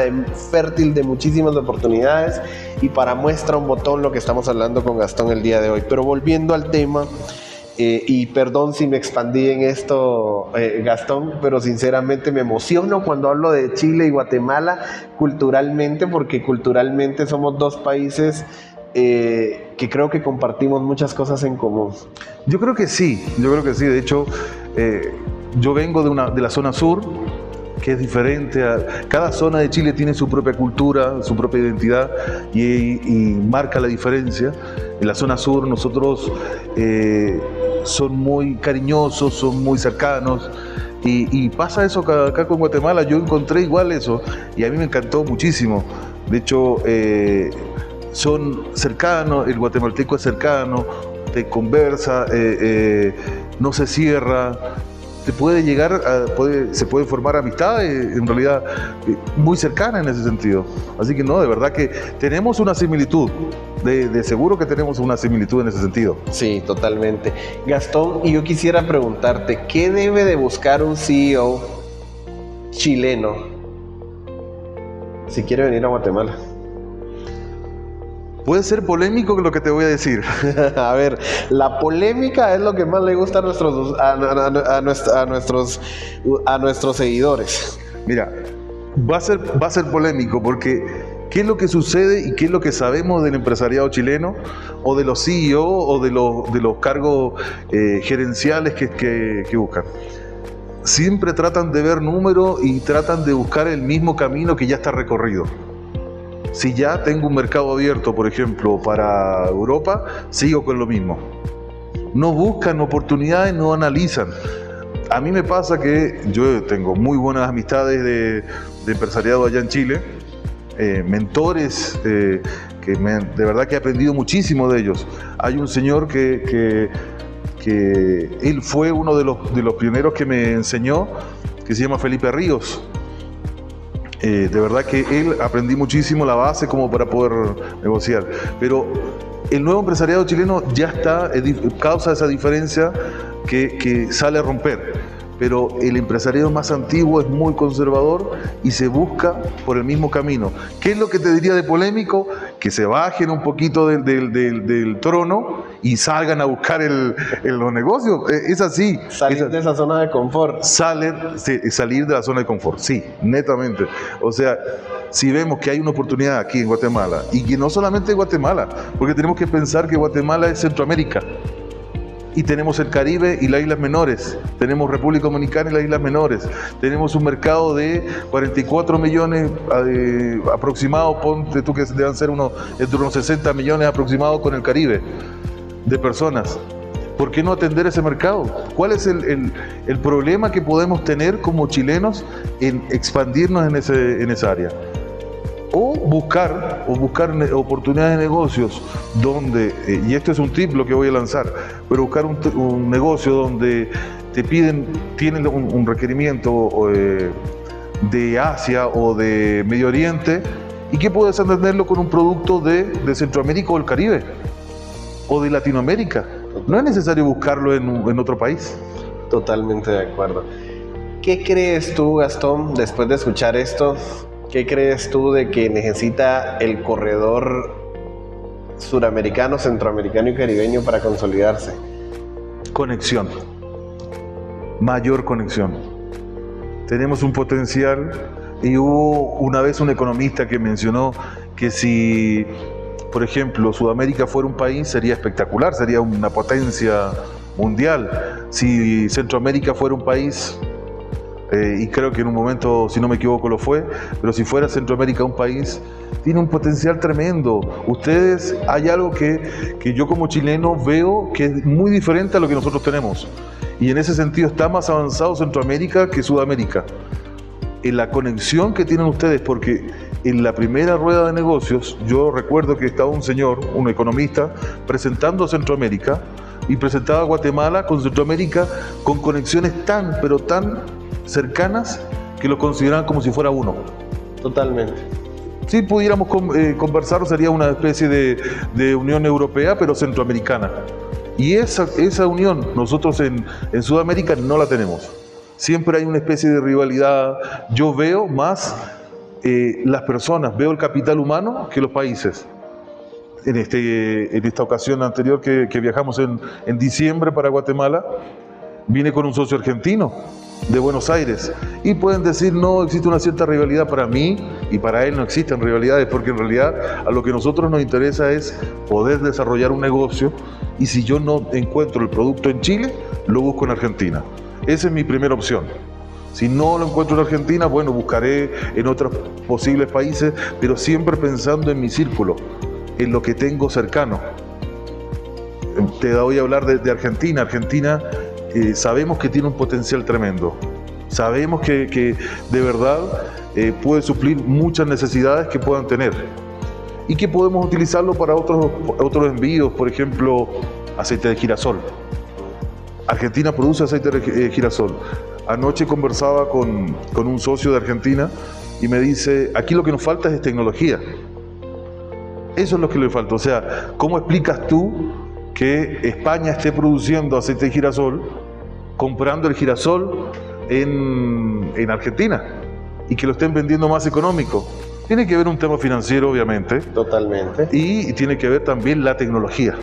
fértil de muchísimas oportunidades, y para muestra un botón lo que estamos hablando con Gastón el día de hoy. Pero volviendo al tema, y perdón si me expandí en esto, Gastón, pero sinceramente me emociono cuando hablo de Chile y Guatemala culturalmente, porque culturalmente somos dos países que creo que compartimos muchas cosas en común. Yo creo que sí. De hecho, yo vengo de la zona sur, que es diferente. Cada zona de Chile tiene su propia cultura, su propia identidad, y marca la diferencia. En la zona sur nosotros son muy cariñosos, son muy cercanos, y pasa eso acá con Guatemala. Yo encontré igual eso, y a mí me encantó muchísimo. De hecho, son cercanos, el guatemalteco es cercano, te conversa, no se cierra. Se puede formar amistades, en realidad, muy cercanas en ese sentido. Así que no, de verdad que tenemos una similitud, de seguro que tenemos una similitud en ese sentido. Sí, totalmente. Gastón, y yo quisiera preguntarte, ¿qué debe de buscar un CEO chileno si quiere venir a Guatemala? Puede ser polémico lo que te voy a decir. A ver, la polémica es lo que más le gusta a nuestros seguidores. Mira, va a ser polémico, porque ¿qué es lo que sucede y qué es lo que sabemos del empresariado chileno, o de los CEO, o de los cargos gerenciales que buscan? Siempre tratan de ver números y tratan de buscar el mismo camino que ya está recorrido. Si ya tengo un mercado abierto, por ejemplo, para Europa, sigo con lo mismo. No buscan oportunidades, no analizan. A mí me pasa que yo tengo muy buenas amistades de empresariado allá en Chile, mentores de verdad que he aprendido muchísimo de ellos. Hay un señor que él fue uno de los pioneros que me enseñó, que se llama Felipe Ríos. De verdad que aprendí muchísimo la base como para poder negociar. Pero el nuevo empresariado chileno ya está, causa esa diferencia que sale a romper. Pero el empresariado más antiguo es muy conservador y se busca por el mismo camino. ¿Qué es lo que te diría de polémico? Que se bajen un poquito del trono y salgan a buscar los negocios. Es así. Salir de esa zona de confort. Salir de la zona de confort, sí, netamente. O sea, si vemos que hay una oportunidad aquí en Guatemala, y que no solamente Guatemala, porque tenemos que pensar que Guatemala es Centroamérica. Y tenemos el Caribe y las Islas Menores, tenemos República Dominicana y las Islas Menores, tenemos un mercado de 44 millones aproximados, ponte tú que deben ser entre unos 60 millones aproximados con el Caribe de personas. ¿Por qué no atender ese mercado? ¿Cuál es el problema que podemos tener como chilenos en expandirnos en esa área? O buscar oportunidades de negocios donde, y esto es un tip lo que voy a lanzar, pero buscar un negocio donde tienen un requerimiento de Asia o de Medio Oriente y que puedes atenderlo con un producto de Centroamérica o el Caribe o de Latinoamérica. No es necesario buscarlo en otro país. Totalmente de acuerdo. ¿Qué crees tú, Gastón, después de escuchar esto? ¿Qué crees tú de que necesita el corredor suramericano, centroamericano y caribeño para consolidarse? Conexión. Mayor conexión. Tenemos un potencial y hubo una vez un economista que mencionó que si, por ejemplo, Sudamérica fuera un país sería espectacular, sería una potencia mundial. Si Centroamérica fuera un país, y creo que en un momento, si no me equivoco, lo fue, pero si fuera Centroamérica un país, tiene un potencial tremendo. Ustedes, hay algo que yo como chileno veo que es muy diferente a lo que nosotros tenemos. Y en ese sentido está más avanzado Centroamérica que Sudamérica. En la conexión que tienen ustedes, porque en la primera rueda de negocios, yo recuerdo que estaba un señor, un economista, presentando a Centroamérica y presentaba a Guatemala con Centroamérica con conexiones pero tan cercanas que lo consideraban como si fuera uno. Totalmente. Si pudiéramos conversar, sería una especie de Unión Europea, pero centroamericana. Y esa unión nosotros en Sudamérica no la tenemos. Siempre hay una especie de rivalidad. Yo veo más las personas, veo el capital humano que los países. En esta ocasión anterior que viajamos en diciembre para Guatemala, vine con un socio argentino de Buenos Aires y pueden decir no, existe una cierta rivalidad. Para mí y para él no existen rivalidades, porque en realidad a lo que a nosotros nos interesa es poder desarrollar un negocio, y si yo no encuentro el producto en Chile, lo busco en Argentina. Esa es mi primera opción. Si no lo encuentro en Argentina, bueno, buscaré en otros posibles países, pero siempre pensando en mi círculo, en lo que tengo cercano. Te voy a hablar de Argentina. Argentina sabemos que tiene un potencial tremendo. Sabemos que de verdad puede suplir muchas necesidades que puedan tener y que podemos utilizarlo para otros envíos, por ejemplo, aceite de girasol. Argentina produce aceite de girasol. Anoche conversaba con un socio de Argentina y me dice, aquí lo que nos falta es tecnología. Eso es lo que le falta. O sea, ¿cómo explicas tú que España esté produciendo aceite de girasol, comprando el girasol en Argentina y que lo estén vendiendo más económico? Tiene que ver un tema financiero, obviamente. Totalmente. Y tiene que ver también la tecnología.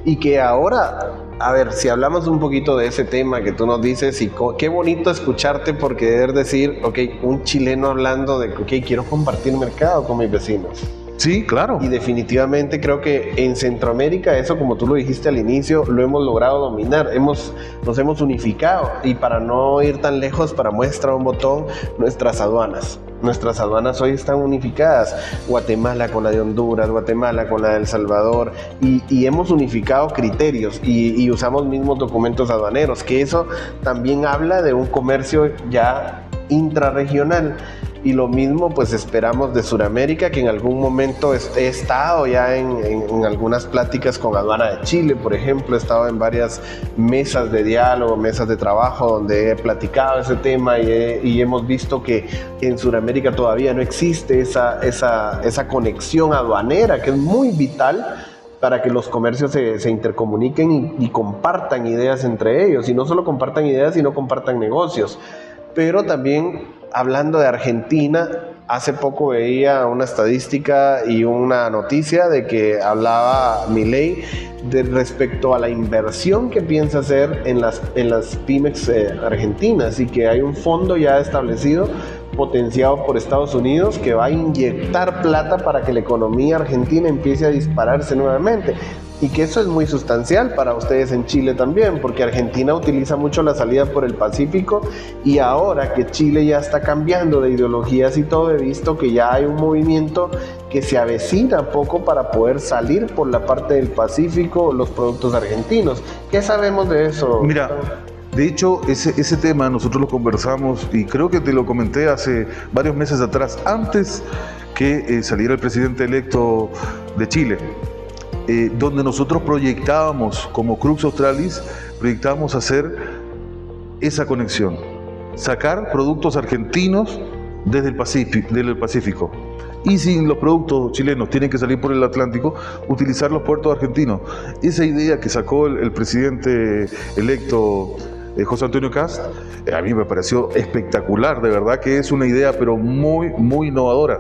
Y que ahora, a ver, si hablamos un poquito de ese tema que tú nos dices, y qué bonito escucharte, porque debes decir, ok, un chileno hablando de, ok, quiero compartir mercado con mis vecinos. Sí, claro. Y definitivamente creo que en Centroamérica, eso como tú lo dijiste al inicio, lo hemos logrado dominar, nos hemos unificado. Y para no ir tan lejos, para muestra un botón, nuestras aduanas hoy están unificadas. Guatemala con la de Honduras, Guatemala con la de El Salvador, y hemos unificado criterios y usamos mismos documentos aduaneros, que eso también habla de un comercio ya intrarregional. Y lo mismo pues esperamos de Sudamérica, que en algún momento he estado ya en algunas pláticas con Aduana de Chile, por ejemplo. He estado en varias mesas de diálogo, mesas de trabajo donde he platicado ese tema y hemos visto que en Sudamérica todavía no existe esa conexión aduanera, que es muy vital para que los comercios se intercomuniquen y compartan ideas entre ellos. Y no solo compartan ideas, sino compartan negocios. Pero también, hablando de Argentina, hace poco veía una estadística y una noticia de que hablaba Milei respecto a la inversión que piensa hacer en las pymes argentinas, y que hay un fondo ya establecido, potenciado por Estados Unidos, que va a inyectar plata para que la economía argentina empiece a dispararse nuevamente. Y que eso es muy sustancial para ustedes en Chile también, porque Argentina utiliza mucho la salida por el Pacífico, y ahora que Chile ya está cambiando de ideologías y todo, he visto que ya hay un movimiento que se avecina poco para poder salir por la parte del Pacífico los productos argentinos. ¿Qué sabemos de eso? Mira, de hecho, ese tema nosotros lo conversamos y creo que te lo comenté hace varios meses atrás, antes que saliera el presidente electo de Chile. Donde nosotros proyectábamos como Crux Australis, proyectábamos hacer esa conexión, sacar productos argentinos desde el Pacífico. Y si los productos chilenos tienen que salir por el Atlántico, utilizar los puertos argentinos. Esa idea que sacó el presidente electo José Antonio Kast, a mí me pareció espectacular, de verdad que es una idea pero muy, muy innovadora,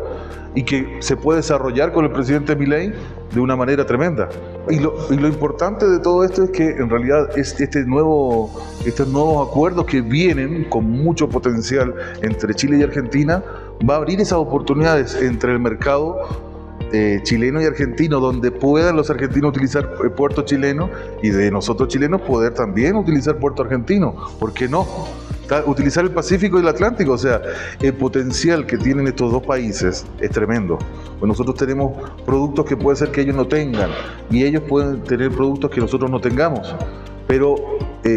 y que se puede desarrollar con el presidente Milei de una manera tremenda. Y lo importante de todo esto es que en realidad estos nuevos acuerdos que vienen con mucho potencial entre Chile y Argentina va a abrir esas oportunidades entre el mercado chileno y argentino, donde puedan los argentinos utilizar puerto chileno y de nosotros chilenos poder también utilizar puerto argentino. ¿Por qué no? Utilizar el Pacífico y el Atlántico, o sea, el potencial que tienen estos dos países es tremendo. Pues nosotros tenemos productos que puede ser que ellos no tengan, y ellos pueden tener productos que nosotros no tengamos. Pero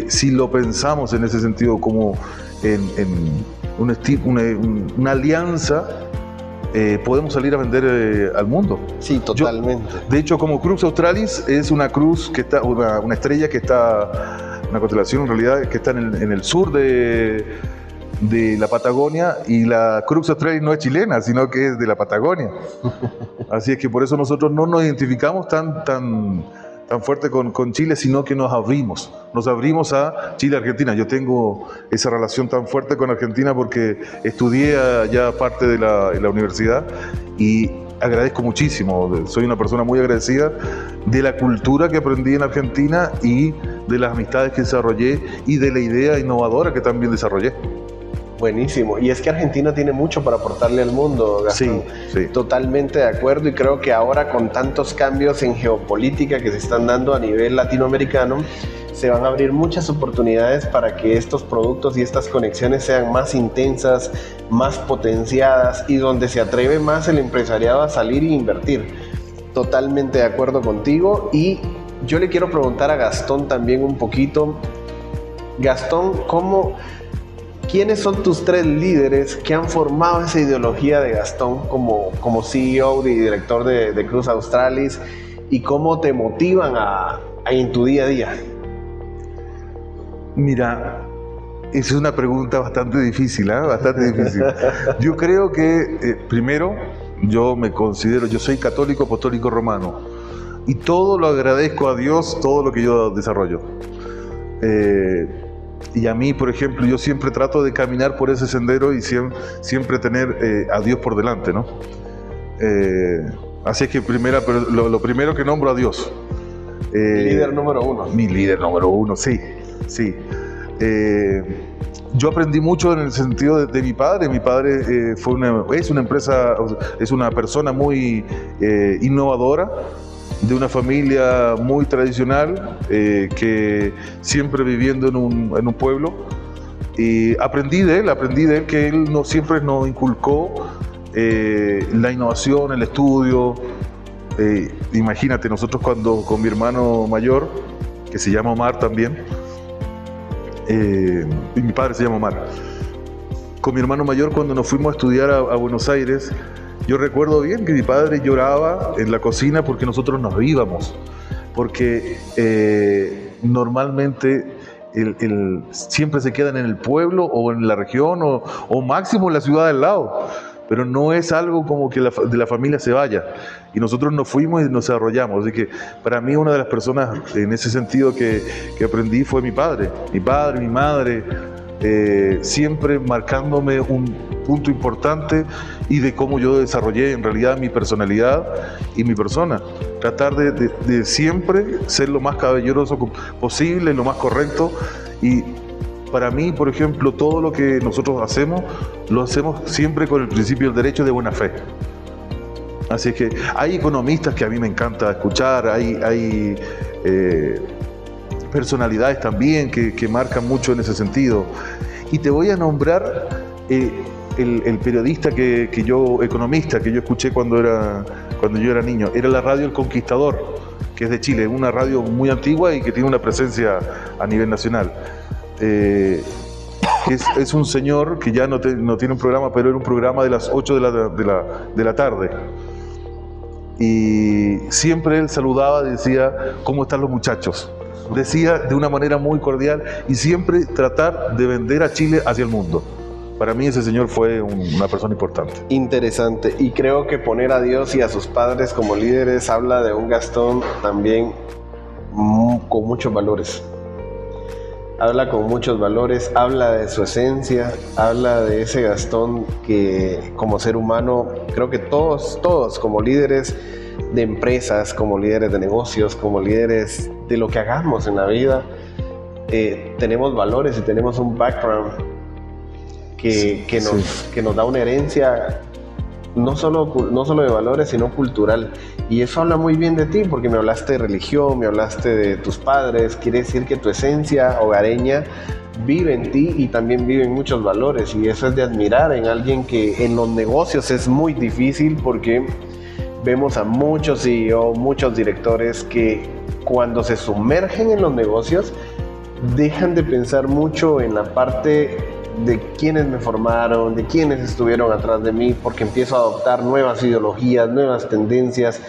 si lo pensamos en ese sentido como en una alianza, podemos salir a vender al mundo. Sí, totalmente. De hecho, como Crux Australis es una cruz que está, una estrella que está, una constelación en realidad que está en el sur de la Patagonia, y la Crux Australis no es chilena, sino que es de la Patagonia. Así es que por eso nosotros no nos identificamos tan fuerte con Chile, sino que nos abrimos a Chile, Argentina. Yo tengo esa relación tan fuerte con Argentina porque estudié ya parte de la universidad, y agradezco muchísimo, soy una persona muy agradecida de la cultura que aprendí en Argentina y de las amistades que desarrollé y de la idea innovadora que también desarrollé. Buenísimo. Y es que Argentina tiene mucho para aportarle al mundo, Gastón. Sí. Totalmente de acuerdo, y creo que ahora con tantos cambios en geopolítica que se están dando a nivel latinoamericano, se van a abrir muchas oportunidades para que estos productos y estas conexiones sean más intensas, más potenciadas, y donde se atreve más el empresariado a salir e invertir. Totalmente de acuerdo contigo. Y yo le quiero preguntar a Gastón también un poquito. Gastón, ¿quiénes son tus 3 líderes que han formado esa ideología de Gastón como CEO y director de Crux Australis, y cómo te motivan en tu día a día? Mira, esa es una pregunta bastante difícil, bastante difícil. Yo creo que, primero, yo soy católico apostólico romano, y todo lo agradezco a Dios, todo lo que yo desarrollo. Y a mí, por ejemplo, yo siempre trato de caminar por ese sendero y siempre tener a Dios por delante, ¿no? Así es que lo primero que nombro a Dios. Líder número 1. Mi líder número 1, sí. Yo aprendí mucho en el sentido de mi padre. Mi padre es una persona muy innovadora, de una familia muy tradicional, que siempre viviendo en un pueblo. Y aprendí de él que él siempre nos inculcó la innovación, el estudio. Imagínate, nosotros con mi hermano mayor, que se llama Omar también, y mi padre se llama Omar, con mi hermano mayor cuando nos fuimos a estudiar a Buenos Aires. Yo recuerdo bien que mi padre lloraba en la cocina porque nosotros nos íbamos, porque normalmente siempre se quedan en el pueblo o en la región o máximo en la ciudad del lado, pero no es algo como que de la familia se vaya. Y nosotros nos fuimos y nos desarrollamos. Así que para mí una de las personas en ese sentido que aprendí fue mi padre, mi madre, siempre marcándome un punto importante y de cómo yo desarrollé en realidad mi personalidad y mi persona. Tratar de siempre ser lo más caballeroso posible, lo más correcto. Y para mí, por ejemplo, todo lo que nosotros hacemos, lo hacemos siempre con el principio del derecho de buena fe. Así que hay economistas que a mí me encanta escuchar, hay personalidades también que marcan mucho en ese sentido. Y te voy a nombrar el periodista economista que yo escuché cuando yo era niño. Era la radio El Conquistador, que es de Chile, una radio muy antigua y que tiene una presencia a nivel nacional. Es un señor que ya no tiene un programa, pero era un programa de las 8 de la tarde. Y siempre él saludaba, decía, ¿cómo están los muchachos? Decía de una manera muy cordial y siempre tratar de vender a Chile hacia el mundo. Para mí ese señor fue una persona importante. Interesante. Y creo que poner a Dios y a sus padres como líderes habla de un Gastón también con muchos valores. Habla con muchos valores, habla de su esencia, habla de ese Gastón que como ser humano, creo que todos como líderes de empresas, como líderes de negocios, como líderes de lo que hagamos en la vida, tenemos valores y tenemos un background que nos da una herencia no solo de valores, sino cultural. Y eso habla muy bien de ti, porque me hablaste de religión, me hablaste de tus padres. Quiere decir que tu esencia hogareña vive en ti y también vive en muchos valores. Y eso es de admirar en alguien que en los negocios es muy difícil, porque vemos a muchos CEO, muchos directores que cuando se sumergen en los negocios dejan de pensar mucho en la parte de quienes me formaron, de quienes estuvieron atrás de mí, porque empiezo a adoptar nuevas ideologías, nuevas tendencias,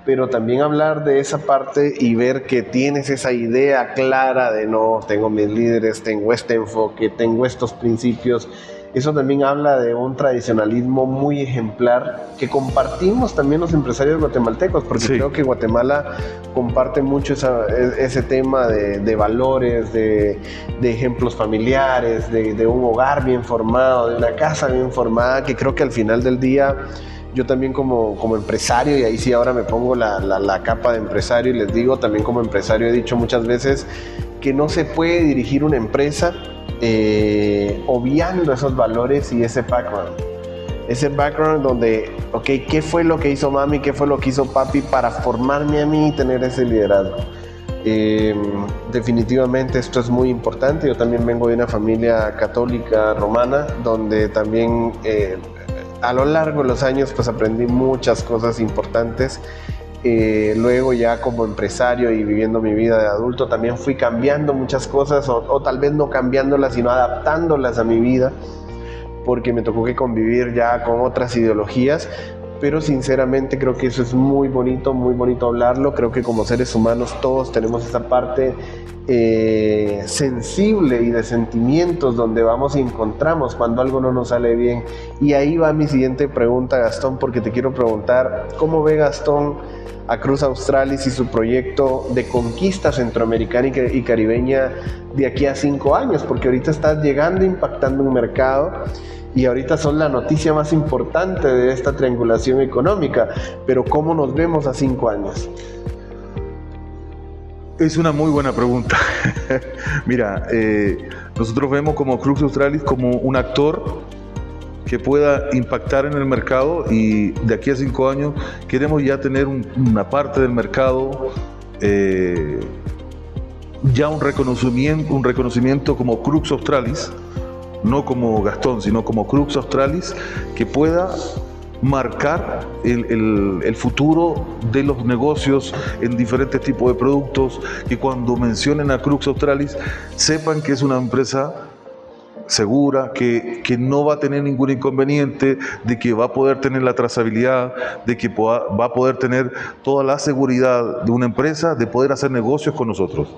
pero también hablar de esa parte y ver que tienes esa idea clara de no, tengo mis líderes, tengo este enfoque, tengo estos principios. Eso también habla de un tradicionalismo muy ejemplar que compartimos también los empresarios guatemaltecos, porque sí, creo que Guatemala comparte mucho ese tema de valores, de ejemplos familiares, de un hogar bien formado, de una casa bien formada, que creo que al final del día yo también como empresario, y ahí sí ahora me pongo la capa de empresario y les digo, también como empresario he dicho muchas veces que no se puede dirigir una empresa obviando esos valores y ese background donde, ok, ¿qué fue lo que hizo mami? ¿Qué fue lo que hizo papi para formarme a mí y tener ese liderazgo? Definitivamente esto es muy importante. Yo también vengo de una familia católica romana, donde también a lo largo de los años pues aprendí muchas cosas importantes. Luego ya como empresario y viviendo mi vida de adulto también fui cambiando muchas cosas o tal vez no cambiándolas sino adaptándolas a mi vida, porque me tocó que convivir ya con otras ideologías, pero sinceramente creo que eso es muy bonito hablarlo. Creo que como seres humanos todos tenemos esa parte sensible y de sentimientos donde vamos y encontramos cuando algo no nos sale bien. Y ahí va mi siguiente pregunta, Gastón, porque te quiero preguntar, ¿cómo ve Gastón a Crux Australis y su proyecto de conquista centroamericana y caribeña de aquí a 5 años? Porque ahorita estás llegando, impactando un mercado y ahorita son la noticia más importante de esta triangulación económica, pero ¿cómo nos vemos a 5 años? Es una muy buena pregunta. Mira, nosotros vemos como Crux Australis como un actor que pueda impactar en el mercado, y de aquí a 5 años queremos ya tener una parte del mercado, ya un reconocimiento como Crux Australis, no como Gastón, sino como Crux Australis, que pueda marcar el futuro de los negocios en diferentes tipos de productos, que cuando mencionen a Crux Australis sepan que es una empresa segura, que no va a tener ningún inconveniente, de que va a poder tener la trazabilidad, de que va a poder tener toda la seguridad de una empresa, de poder hacer negocios con nosotros.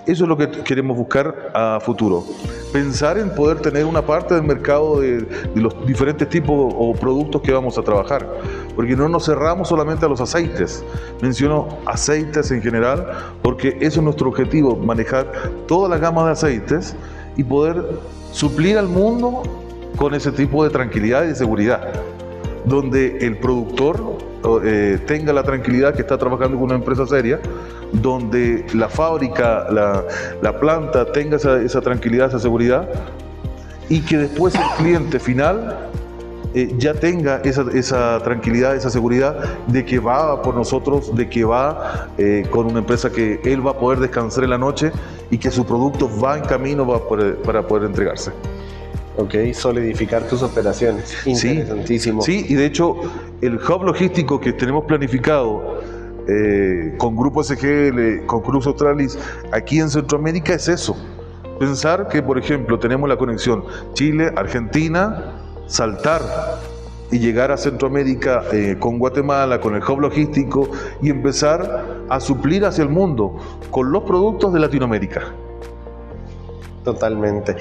Eso es lo que queremos buscar a futuro. Pensar en poder tener una parte del mercado de los diferentes tipos o productos que vamos a trabajar. Porque no nos cerramos solamente a los aceites. Menciono aceites en general porque eso es nuestro objetivo, manejar toda la gama de aceites y poder suplir al mundo con ese tipo de tranquilidad y de seguridad. Donde el productor tenga la tranquilidad que está trabajando con una empresa seria, donde la fábrica, la planta tenga esa tranquilidad, esa seguridad, y que después el cliente final ya tenga esa tranquilidad, esa seguridad de que va por nosotros, de que va con una empresa que él va a poder descansar en la noche y que su producto va en camino para poder entregarse. Ok, solidificar tus operaciones. Interesantísimo. Sí, y de hecho el hub logístico que tenemos planificado con Grupo SGL, con Cruz Australis, aquí en Centroamérica es eso. Pensar que, por ejemplo, tenemos la conexión Chile, Argentina, saltar y llegar a Centroamérica con Guatemala, con el hub logístico y empezar a suplir hacia el mundo con los productos de Latinoamérica. Totalmente.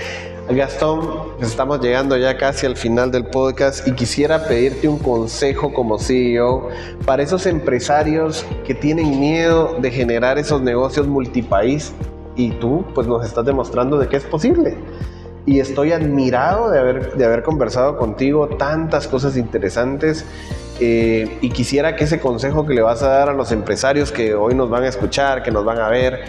Gastón, estamos llegando ya casi al final del podcast y quisiera pedirte un consejo como CEO para esos empresarios que tienen miedo de generar esos negocios multipaís, y tú pues nos estás demostrando de que es posible. Y estoy admirado de haber conversado contigo tantas cosas interesantes, y quisiera que ese consejo que le vas a dar a los empresarios que hoy nos van a escuchar, que nos van a ver,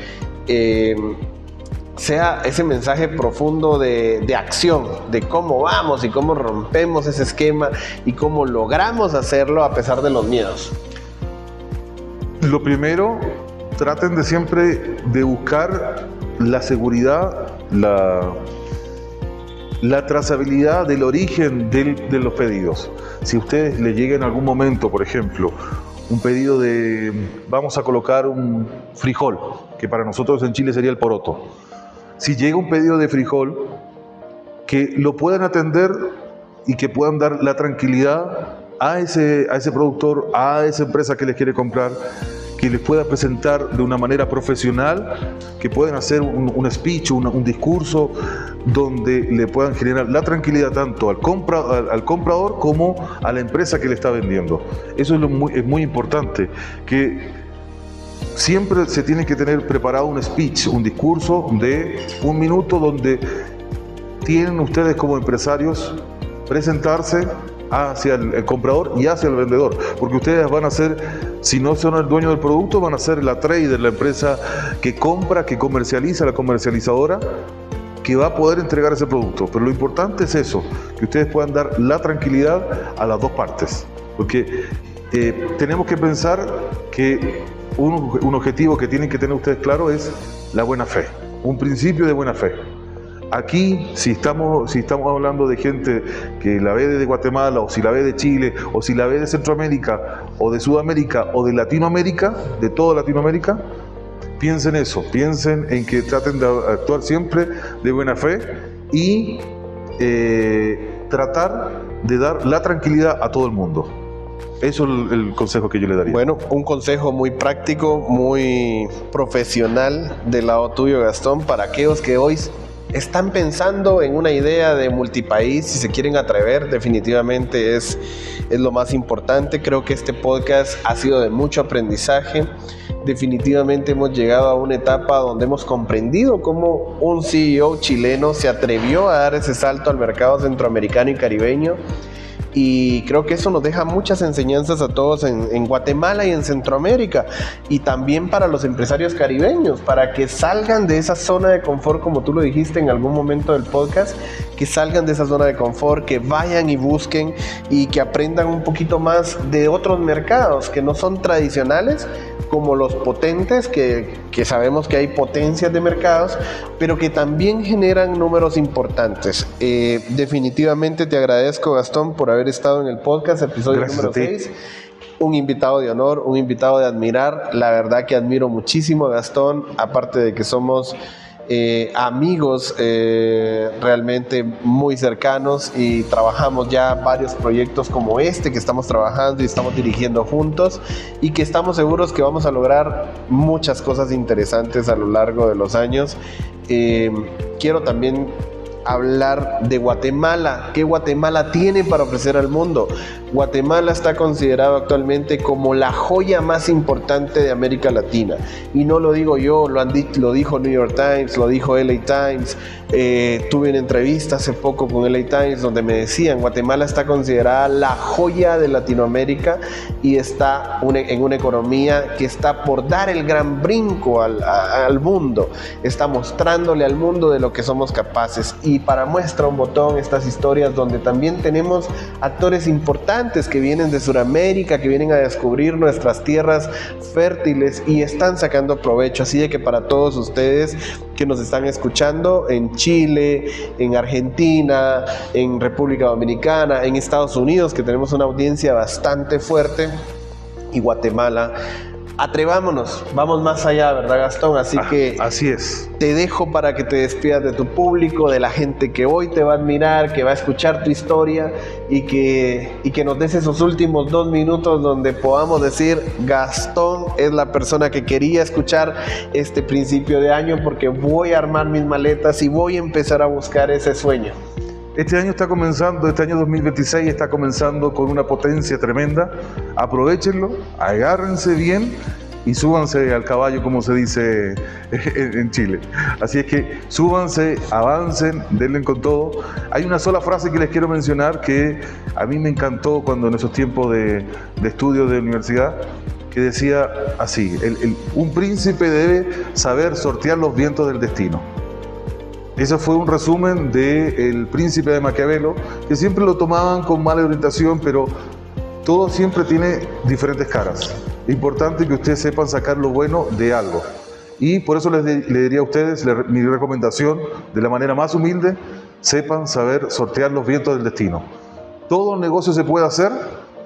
sea ese mensaje profundo de acción, de cómo vamos y cómo rompemos ese esquema y cómo logramos hacerlo a pesar de los miedos. Lo primero, traten de siempre de buscar la seguridad, la trazabilidad del origen de los pedidos. Si a ustedes les llega en algún momento, por ejemplo, un pedido de, vamos a colocar un frijol, que para nosotros en Chile sería el poroto. Si llega un pedido de frijol, que lo puedan atender y que puedan dar la tranquilidad a ese productor, a esa empresa que les quiere comprar, que les pueda presentar de una manera profesional, que puedan hacer un speech, un discurso donde le puedan generar la tranquilidad tanto al comprador como a la empresa que le está vendiendo. Eso es muy importante, que siempre se tiene que tener preparado un speech, un discurso de 1 minuto donde tienen ustedes como empresarios presentarse hacia el comprador y hacia el vendedor, porque ustedes van a ser, si no son el dueño del producto, van a ser la trader, la empresa que compra, que comercializa, la comercializadora, que va a poder entregar ese producto. Pero lo importante es eso, que ustedes puedan dar la tranquilidad a las dos partes, porque tenemos que pensar que un objetivo que tienen que tener ustedes claro es la buena fe, un principio de buena fe. Aquí, si estamos hablando de gente que la ve de Guatemala, o si la ve de Chile, o si la ve de Centroamérica, o de Sudamérica, o de Latinoamérica, de toda Latinoamérica, piensen eso, piensen en que traten de actuar siempre de buena fe y tratar de dar la tranquilidad a todo el mundo. Eso es el consejo que yo le daría. Bueno, un consejo muy práctico, muy profesional del lado tuyo, Gastón, para aquellos que hoy están pensando en una idea de multipaís, si se quieren atrever, definitivamente es lo más importante. Creo que este podcast ha sido de mucho aprendizaje. Definitivamente hemos llegado a una etapa donde hemos comprendido cómo un CEO chileno se atrevió a dar ese salto al mercado centroamericano y caribeño. Y creo que eso nos deja muchas enseñanzas a todos en Guatemala y en Centroamérica, y también para los empresarios caribeños, para que salgan de esa zona de confort, como tú lo dijiste en algún momento del podcast, que salgan de esa zona de confort, que vayan y busquen y que aprendan un poquito más de otros mercados que no son tradicionales, como los potentes, que sabemos que hay potencias de mercados, pero que también generan números importantes. Definitivamente te agradezco, Gastón, por haber estado en el podcast, episodio número 6. Un invitado de honor, un invitado de admirar. La verdad que admiro muchísimo a Gastón, aparte de que somos amigos realmente muy cercanos, y trabajamos ya varios proyectos como este que estamos trabajando y estamos dirigiendo juntos, y que estamos seguros que vamos a lograr muchas cosas interesantes a lo largo de los años. Quiero también hablar de Guatemala. ¿Qué Guatemala tiene para ofrecer al mundo? Guatemala está considerado actualmente como la joya más importante de América Latina, y no lo digo yo, lo dijo New York Times, lo dijo LA Times. Tuve una entrevista hace poco con LA Times donde me decían: Guatemala está considerada la joya de Latinoamérica y está en una economía que está por dar el gran brinco al mundo, está mostrándole al mundo de lo que somos capaces. Y para muestra un botón estas historias donde también tenemos actores importantes que vienen de Sudamérica, que vienen a descubrir nuestras tierras fértiles y están sacando provecho. Así de que para todos ustedes que nos están escuchando en Chile, en Argentina, en República Dominicana, en Estados Unidos, que tenemos una audiencia bastante fuerte, y Guatemala, atrevámonos, vamos más allá, ¿verdad, Gastón? Así que así es. Te dejo para que te despidas de tu público, de la gente que hoy te va a admirar, que va a escuchar tu historia, y que nos des esos últimos 2 minutos donde podamos decir: Gastón es la persona que quería escuchar este principio de año, porque voy a armar mis maletas y voy a empezar a buscar ese sueño. Este año está comenzando, este año 2026 está comenzando con una potencia tremenda. Aprovechenlo, agárrense bien y súbanse al caballo, como se dice en Chile. Así es que súbanse, avancen, denle con todo. Hay una sola frase que les quiero mencionar que a mí me encantó cuando en esos tiempos de estudio de universidad, que decía así: un príncipe debe saber sortear los vientos del destino. Ese fue un resumen del Príncipe de Maquiavelo, que siempre lo tomaban con mala orientación, pero todo siempre tiene diferentes caras. Es importante que ustedes sepan sacar lo bueno de algo. Y por eso le diría a ustedes, mi recomendación, de la manera más humilde: sepan saber sortear los vientos del destino. Todo negocio se puede hacer,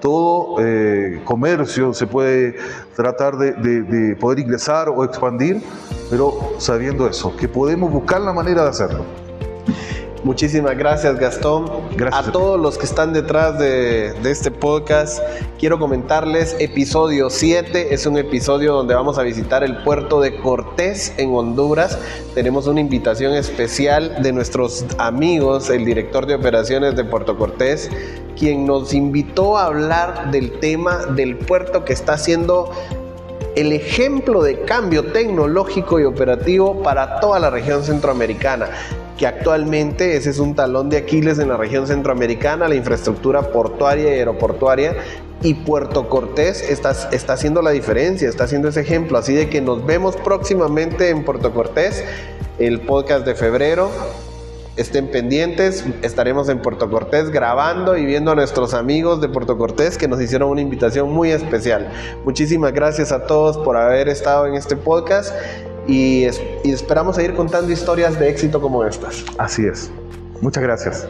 todo comercio se puede tratar de poder ingresar o expandir, pero sabiendo eso, que podemos buscar la manera de hacerlo. Muchísimas gracias, Gastón. Gracias a todos los que están detrás de este podcast, quiero comentarles: episodio 7 es un episodio donde vamos a visitar el puerto de Cortés en Honduras. Tenemos una invitación especial de nuestros amigos, el director de operaciones de Puerto Cortés, quien nos invitó a hablar del tema del puerto que está haciendo el ejemplo de cambio tecnológico y operativo para toda la región centroamericana, que actualmente ese es un talón de Aquiles en la región centroamericana, la infraestructura portuaria y aeroportuaria, y Puerto Cortés está haciendo la diferencia, está haciendo ese ejemplo. Así de que nos vemos próximamente en Puerto Cortés, el podcast de febrero. Estén pendientes, estaremos en Puerto Cortés grabando y viendo a nuestros amigos de Puerto Cortés que nos hicieron una invitación muy especial. Muchísimas gracias a todos por haber estado en este podcast, y esperamos seguir contando historias de éxito como estas. Así es. Muchas gracias.